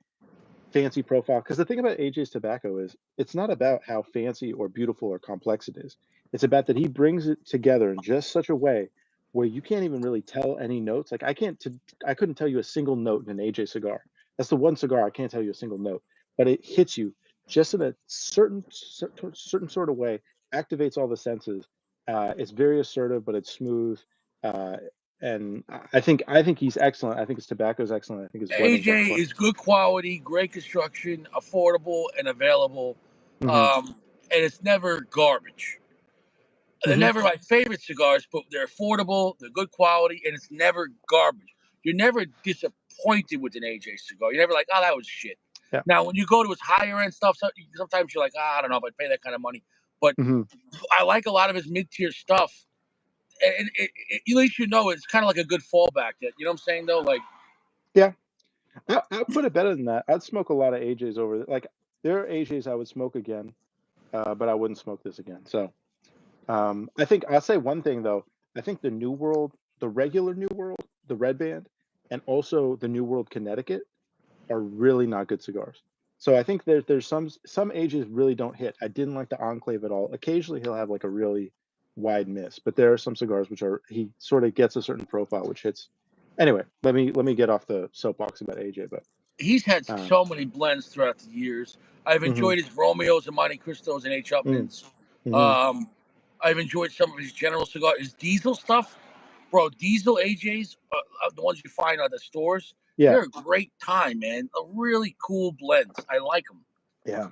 fancy profile because the thing about AJ's tobacco is it's not about how fancy or beautiful or complex it is. It's about that he brings it together in just such a way where you can't even really tell any notes. Like I couldn't tell you a single note in an AJ cigar. That's the one cigar I can't tell you a single note, but it hits you just in a certain sort of way, activates all the senses. It's very assertive, but it's smooth. Uh, and I think he's excellent. I think his tobacco is excellent. I think his blending's AJ excellent. is good quality, great construction, affordable and available, Hmm. um, and it's never garbage. They're Hmm. never my favorite cigars, but they're affordable, they're good quality, and it's never garbage. You're never disappointed with an AJ cigar. You're never like, oh, that was shit. Yeah. Now, when you go to his higher end stuff, sometimes you're like, I don't know if I'd pay that kind of money. But Hmm. I like a lot of his mid tier stuff. And at least you know it's kind of like a good fallback. You know what I'm saying, though? Like, Yeah. I'd put it better than that. I'd smoke a lot of AJs over. Like there are AJs I would smoke again, but I wouldn't smoke this again. So I think I'll say one thing though. I think the New World, the regular New World, the Red Band, and also the New World Connecticut are really not good cigars. So I think there's some ages really don't hit. I didn't like the Enclave at all. Occasionally he'll have like a really wide miss, but there are some cigars which are he sort of gets a certain profile which hits. Anyway, let me get off the soapbox about AJ, but he's had um, so many blends throughout the years. I've hmm enjoyed his Romeos and Monte Cristos and H. mm, Upmans. hmm Um, I've enjoyed some of his General cigar, his Diesel stuff. Bro, Diesel AJs, the ones you find at the stores, yeah, they're a great time, man. A really cool blends. I like them. yeah.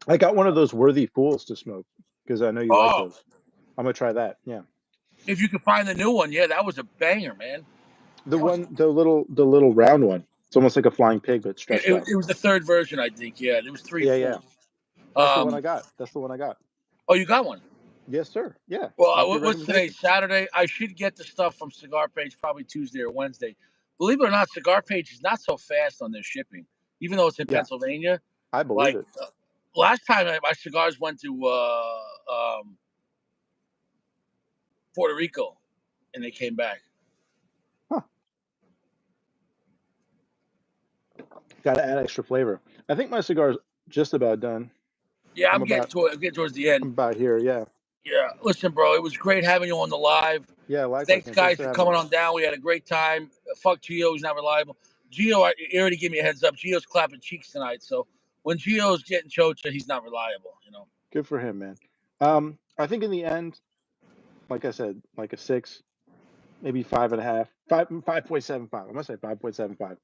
I got one of those Worthy Fools to smoke because I know you like Oh, those. I'm gonna try that. Yeah, if you could find the new one, yeah, that was a banger, man. the That was, one, the little round one. It's almost like a flying pig, but stretched out. it was the third version, I think. Yeah, there was three Yeah, yeah. full. That's the one I Um, got. That's the one I got. oh, you got one. Yes, sir. Yeah. Well, Off your what's today? recommendation. Saturday. I should get the stuff from Cigar Page probably Tuesday or Wednesday. Believe it or not, Cigar Page is not so fast on their shipping, even though it's in Yeah, Pennsylvania. I believe Like it. last time, my cigars went to Puerto Rico, and they came back. Huh. Got to add extra flavor. I think my cigar's just about done. Yeah, I'm about I'm getting towards the end. I'm about here. Yeah. Yeah, listen, bro, it was great having you on the live. Yeah, likewise, Thanks, man. Thanks guys, for for having me. coming on down. We had a great time. Fuck Gio, he's not reliable. Gio, he already gave me a heads up. Gio's clapping cheeks tonight, so when Gio's getting chocha, he's not reliable. You know. Good for him, man. I think in the end, like I said, like a 6, maybe 5.5, 5.75. I'm gonna say 5.75.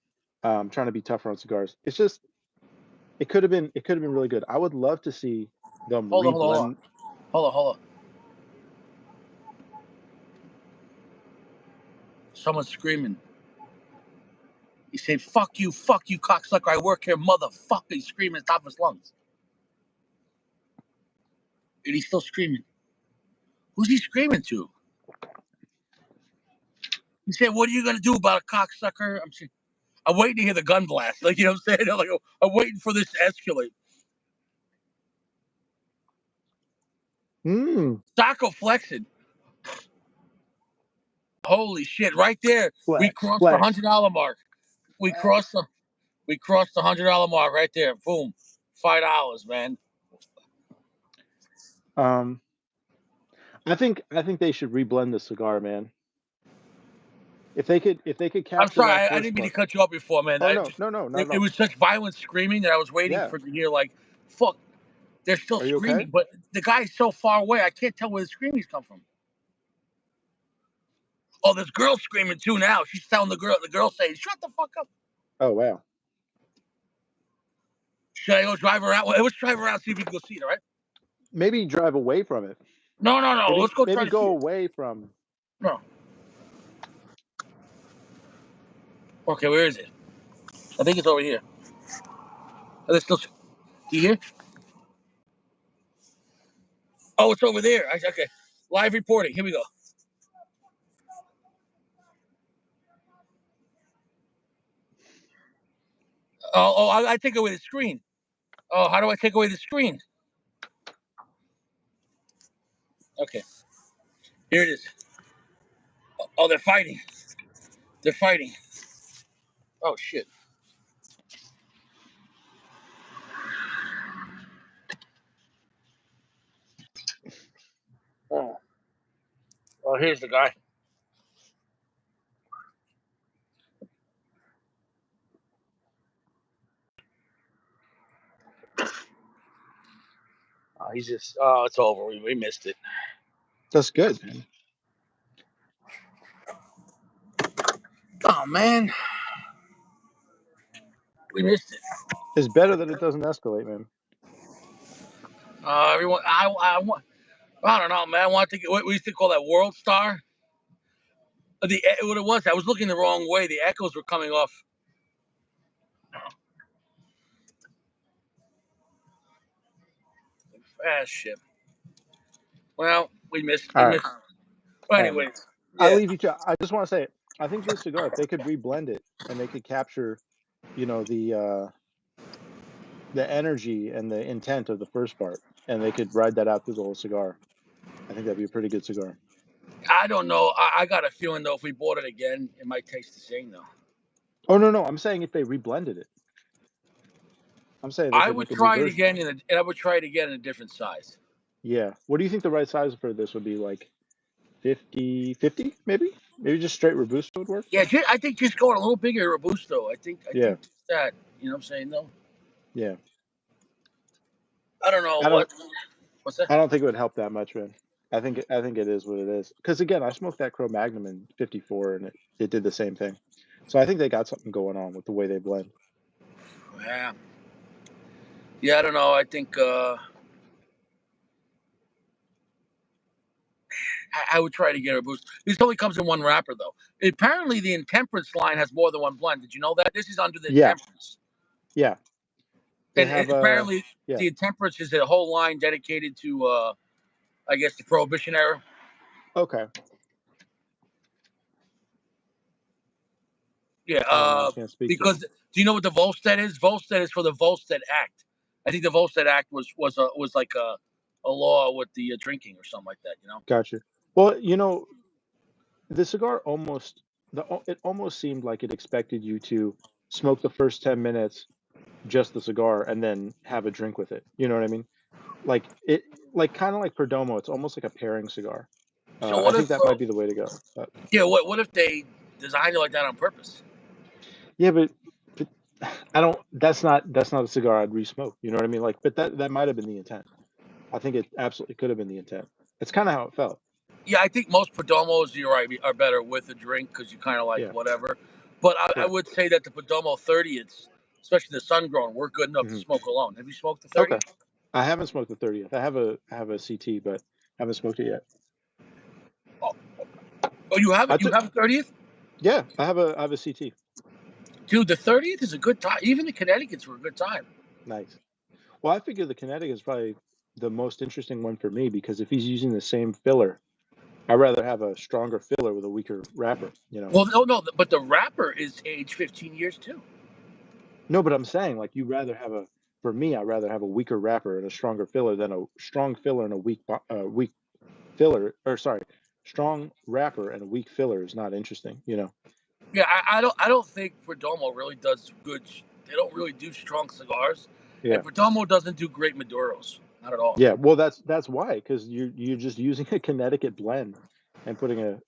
Trying to be tougher on cigars. It's just it could have been really good. I would love to see them Hold on, hold on, hold on, reblend. hold on, hold on. Someone's screaming. He said, fuck you, cocksucker. I work here, motherfucker. He's screaming at the top of his lungs. And he's still screaming. Who's he screaming to? He said, what are you going to do about a cocksucker? I'm waiting to hear the gun blast. Like, you know what I'm saying? Like, I'm waiting for this to escalate. Mm, Sacco flexing. Holy shit. Right there. We flex, crossed the flex. $100 mark. We crossed the $100 mark right there. Boom. $5, man. Um, I think they should reblend the cigar, man. If they could I'm capture sorry, that I first didn't mean to buck. cut you off before, man. Oh no, no, no, not at It all. was such violent screaming that I was waiting Yeah. for to hear like, fuck, they're still Are you okay? screaming, but the guy's so far away, I can't tell where the screamings come from. Oh, this girl's screaming too now. She's telling the girl saying, shut the fuck up. Oh wow. Should I go drive her out? Well, let's drive her out, see if we can go see it, all right? Maybe drive away from it. No, no, no. Maybe Let's go try maybe to see go it. away from. No. Okay, where is it? I think it's over here. Oh, there's still. Do you hear? Oh, it's over there. Okay. Live reporting. Here we go. Oh, I take away the screen. Oh, how do I take away the screen? Okay. Here it is. Oh, they're fighting. They're fighting. Oh, shit. Oh, well, here's the guy. He's just. Oh, it's over. We missed it. That's good, man. Oh man, we missed it. It's better that it doesn't escalate, man. Everyone, I want. I don't know, man. I want to get what we used to call that World Star. What it was, I was looking the wrong way. The echoes were coming off. Ah, shit. Well, we missed. We All right, missed. Well, all right, man. anyways, I yeah. leave you to. I just want to say, I think this cigar, if they could reblend it and they could capture, the energy and the intent of the first part, and they could ride that out through the whole cigar, I think that'd be a pretty good cigar. I don't know. I got a feeling though, if we bought it again, it might taste the same though. Oh no, no, I'm saying if they reblended it. I'm saying they I could would make a new try it version. again and I would try it again in a different size. Yeah. What do you think the right size for this would be? Like 50, maybe? Maybe just straight Robusto would work? Yeah, I think just going a little bigger Robusto. I Yeah. think that, you know what I'm saying? No, Yeah. I don't know I don't what's that? I don't think it would help that much, man. I think it is what it is. Because again, I smoked that Cro Magnum in '54 and it did the same thing. So I think they got something going on with the way they blend. Yeah, yeah, I don't know. I think I would try to get a boost. This only comes in one wrapper though. Apparently, the Intemperance line has more than one blend. Did you know that? This is under the Yeah. Intemperance, Yeah. They and have apparently yeah. the Intemperance is a whole line dedicated to, I guess, the Prohibition era. Okay. Yeah, I don't know. I can't speak to it. because do you know what the Volstead is? Volstead is for the Volstead Act. I think the Volstead Act was like a law with the drinking or something like that. You know? Gotcha. Well, the cigar it almost seemed like it expected you to smoke the first 10 minutes just the cigar and then have a drink with it. You know what I mean? Like it like kind of like Perdomo, it's almost like a pairing cigar. So I what if? think that might be the way to go. But Yeah, what if they designed it like that on purpose? yeah, but I don't that's not a cigar I'd re-smoke. You know what I mean? Like but that might have been the intent. I think it absolutely could have been the intent. It's kind of how it felt. Yeah, I think most Perdomos, you're right, are better with a drink because you kind of like Yeah. whatever. But I Yeah. would say that the Perdomo 30th, especially the sun grown, were good enough to Hmm. smoke alone. Have you smoked the Okay. 30th? I haven't smoked the 30th. I have a CT, but haven't smoked it yet. Oh, oh, you have I it? You took have a 30th? Yeah, I have a CT. Dude, the 30th is a good time. Even the Connecticut's were a good time. Nice. Well, I figure the Kinetic is probably the most interesting one for me because if he's using the same filler, I'd rather have a stronger filler with a weaker wrapper. Well, no, but the wrapper is aged 15 years too. No, but I'm saying like for me, I'd rather have a weaker wrapper and a stronger filler than a strong filler and a weak filler, or sorry, strong wrapper and a weak filler is not interesting. Yeah, I don't think Perdomo really does good. They don't really do strong cigars, and Yeah. Perdomo doesn't do great Maduros. Not at all. Yeah, well that's why, because you're just using a Connecticut blend and putting a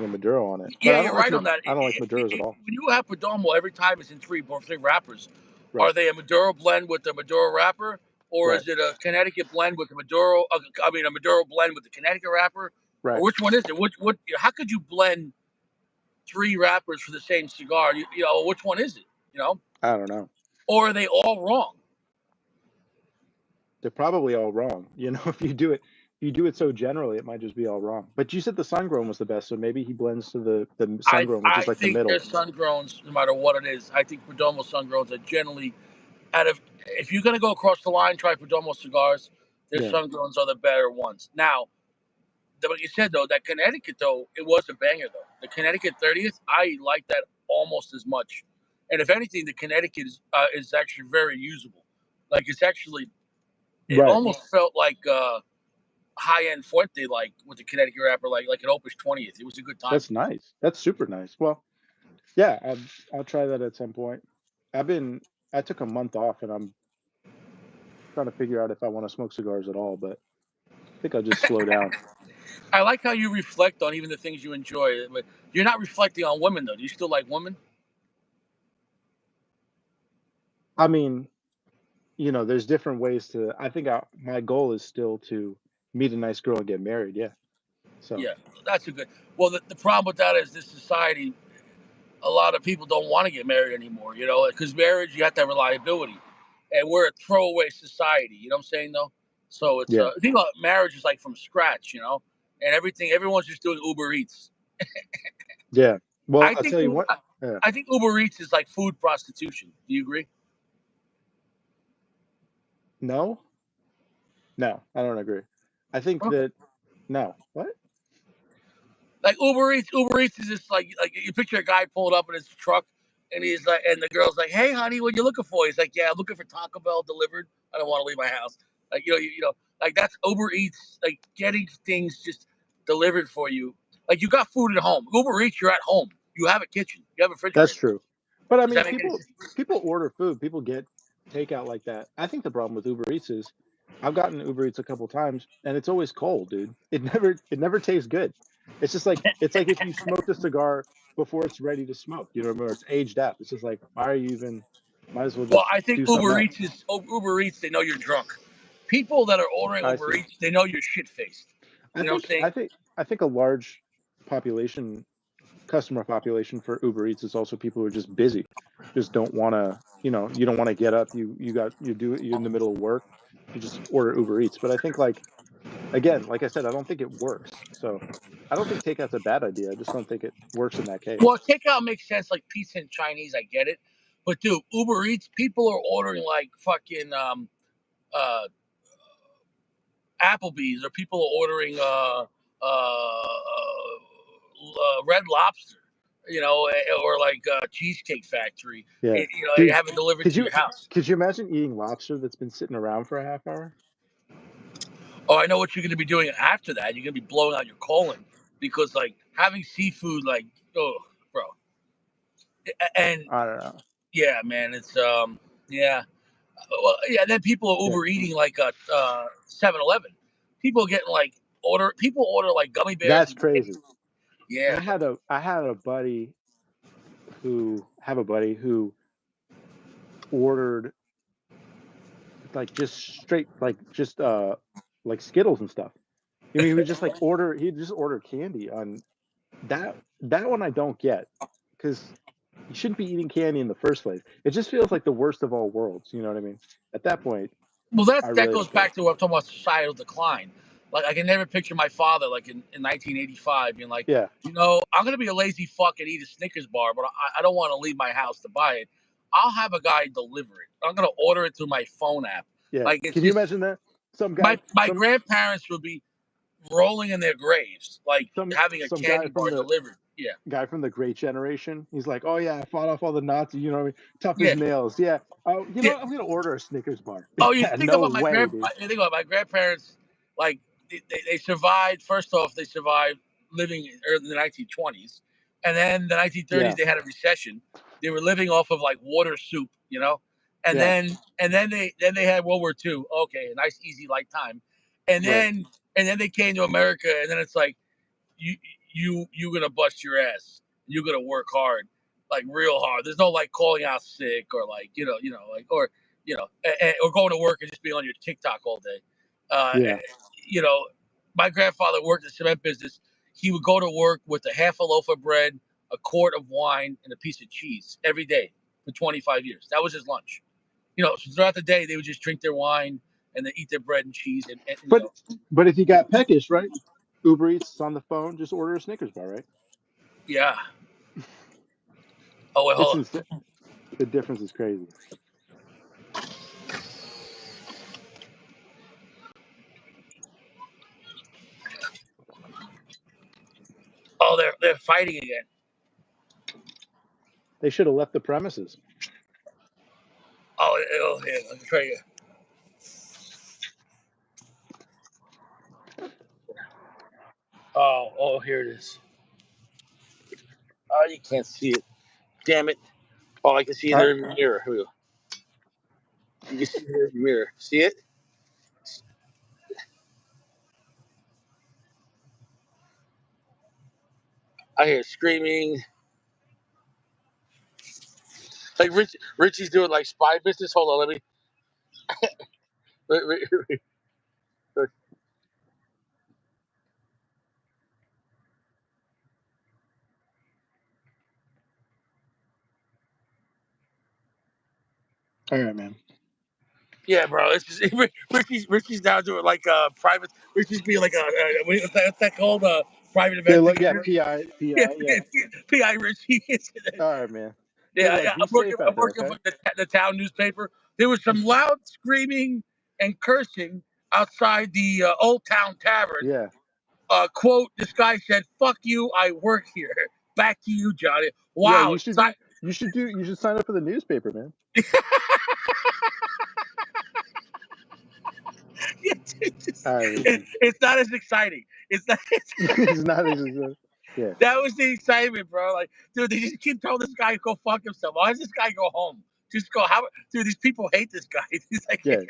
Maduro on it. But Yeah, you're right on that. I don't like Maduros at all. When you have Perdomo, every time it's in three wrappers. Right, Are they a Maduro blend with the Maduro wrapper, or right, is it a Connecticut blend with the Maduro? I mean, a Maduro blend with the Connecticut wrapper, or right. which one is it? What? How could you blend three wrappers for the same cigar? Which one is it? You know, I don't know. or are they all wrong? They're probably all wrong. If you do it so generally, it might just be all wrong. But you said the sun grown was the best, so maybe he blends to the sun I grown, which I is like the think their middle. sun growns, no matter what it is. I think Perdomo sun growns are generally out of. If you're gonna go across the line, try Perdomo cigars. Their Yeah, sun growns are the better ones. Now, what you said though, that Connecticut though, it was a banger though. The Connecticut 30th, I like that almost as much. And if anything, the Connecticut is actually very usable. Like it right. almost felt like high end Fuente, like with the Connecticut wrapper, like an Opus 20th. It was a good time. That's nice. That's super nice. Well, yeah, I'll try that at some point. I've been I took a month off, and I'm trying to figure out if I want to smoke cigars at all, but I think I'll just slow down. I like how you reflect on even the things you enjoy. But you're not reflecting on women though. Do you still like women? I mean, there's different ways I think my goal is still to meet a nice girl and get married. Yeah. So, Yeah, that's a good. Well, the problem with that is this society. a lot of people don't want to get married anymore, because marriage, you have to have reliability. And we're a throwaway society, you know what I'm saying, though? So it's, Yeah, the thing about marriage is like from scratch, and everyone's just doing Uber Eats. yeah. Well, I I'll think, tell you what. Yeah. I think Uber Eats is like food prostitution. Do you agree? No, no, I don't agree. I think Okay. that no. What? Like Uber Eats is just like you picture a guy pulled up in his truck, and he's like, and the girl's like, "Hey, honey, what you looking for?" He's like, "Yeah, I'm looking for Taco Bell delivered. I don't want to leave my house." Like like that's Uber Eats, like getting things just delivered for you. Like you got food at home. Uber Eats, you're at home. You have a kitchen. You have a That's refrigerator. true. But I Does mean, that make any people sense? people order food. People get takeout like that. I think the problem with Uber Eats is I've gotten Uber Eats a couple times and it's always cold, dude. It never tastes good. It's like if you smoked a cigar before it's ready to smoke, you know, or it's aged out. It's just like why are you even might as well Well, just I think do something else. Uber Eats. They know you're drunk. People that are ordering I Uber see. Eats, they know you're shit faced. I You know what I'm think saying? I think I think a large population customer population for Uber Eats is also people who are just busy, just don't want to, you don't want to get up. You're in the middle of work, you just order Uber Eats. But I think like again, like I said, I don't think it works. So I don't think takeout's a bad idea. I just don't think it works in that case. Well, takeout makes sense, like pizza and Chinese. I get it, but dude, Uber Eats, people are ordering like fucking uh Applebee's, or people are ordering Red Lobster, or like Cheesecake Factory. Yeah, They dude, have it delivered could to you your house. could you imagine eating lobster that's been sitting around for a half hour? Oh, I know what you're going to be doing after that. You're going to be blowing out your colon because like having seafood, like, oh, bro, and I don't know. yeah, man, it's yeah. Well, yeah, and then people are Yeah, Uber eating like a 7-Eleven. People are getting like people order like gummy bears that's and crazy. candy. Yeah, bro. I had a buddy who ordered like just straight like Skittles and stuff. I mean, he'd just order candy on that one I don't get because you shouldn't be eating candy in the first place. It just feels like the worst of all worlds, you know what I mean? At that point, Well, I that really goes don't care. back to what I'm talking about, societal decline. Like I can never picture my father like in 1985 being like, Yeah, I'm gonna be a lazy fuck and eat a Snickers bar, but I don't want to leave my house to buy it. I'll have a guy deliver it. I'm gonna order it through my phone app. yeah. Like it's Can you just imagine that? Some my guy my grandparents would be rolling in their graves, like having a some candy bar delivered. Yeah, guy from the great generation. He's like, "Oh yeah, I fought off all the Nazis, you know what I mean? Tough as yeah, nails." Yeah. Oh, yeah. I'm going to order a Snickers bar. Oh, you Yeah, think no about way, dude. you think about my grandparents, like they survived. First off, they survived living in the 1920s, and then the 1930s Yeah. they had a recession. They were living off of like water soup, and Yeah. then they had World War II. Okay, a nice easy light time, and Right. then they came to America, and then it's like you you gonna bust your ass. You're gonna work hard, like real hard. There's no like calling out sick or like like or going to work and just being on your TikTok all day. Yeah. You know, my grandfather worked in the cement business. He would go to work with a half a loaf of bread, a quart of wine, and a piece of cheese every day for 25 years. That was his lunch. So throughout the day they would just drink their wine and then eat their bread and cheese and But if you got peckish, right? Uber Eats is on the phone, just order a Snickers bar, right? yeah. Oh wait, It's hold on. insane. The difference is crazy. Oh, they're fighting again. They should have left the premises. Oh, yeah. Let me try you. Oh, here it is. Oh, you can't see it. Damn it. Oh, I can see in Uh, the mirror. Here we go. You can see it in the mirror. See it? I hear screaming. Like Richie's doing like spy business. Hold on, let me. All right, man. Yeah, bro. It's just Richie's now doing like private. Richie's being like what's that called? Private They look, yeah, investigator. Yeah, PI, yeah. PI Richie. All right, man. Good Yeah, luck. yeah. Be safe I'm out there, working okay? for the town newspaper. There was some loud screaming and cursing outside the Old Town Tavern. Yeah. Quote: This guy said, "Fuck you, I work here." Back to you, Johnny. Yeah, Wow. you should sign up for the newspaper, man. All right, Richie. It's not as exciting. It's not. It's not as yeah. That was the excitement, bro. Like, dude, they just keep telling this guy to go fuck himself. Why does this guy go home? Just go. How, dude? These people hate this guy. He's like, Yeah.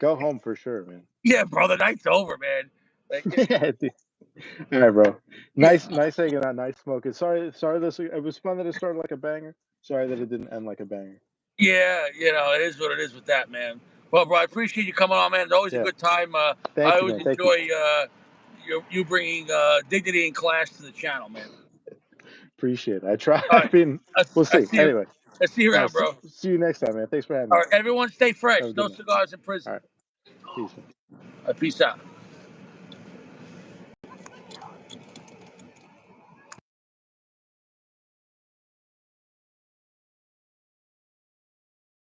Go home for sure, man. yeah, bro. The night's over, man. Like, Yeah, dude. All right, bro. yeah, Nice hanging out, nice smoking. Sorry this it was fun that it started like a banger. Sorry that it didn't end like a banger. yeah. You know, it is what it is with that, man. Well, bro, I appreciate you coming on, man. It's always a Yeah. good time. I Thank you, always man. Thank you. enjoy you bringing dignity and class to the channel, man. Appreciate it. I try. All I right. mean, we'll I see. see you. Anyway, I see you around, bro. see you next time, man. Thanks for having All me. right, everyone, stay fresh. Have a No good night. cigars in All prison. right. Peace, man. Peace out.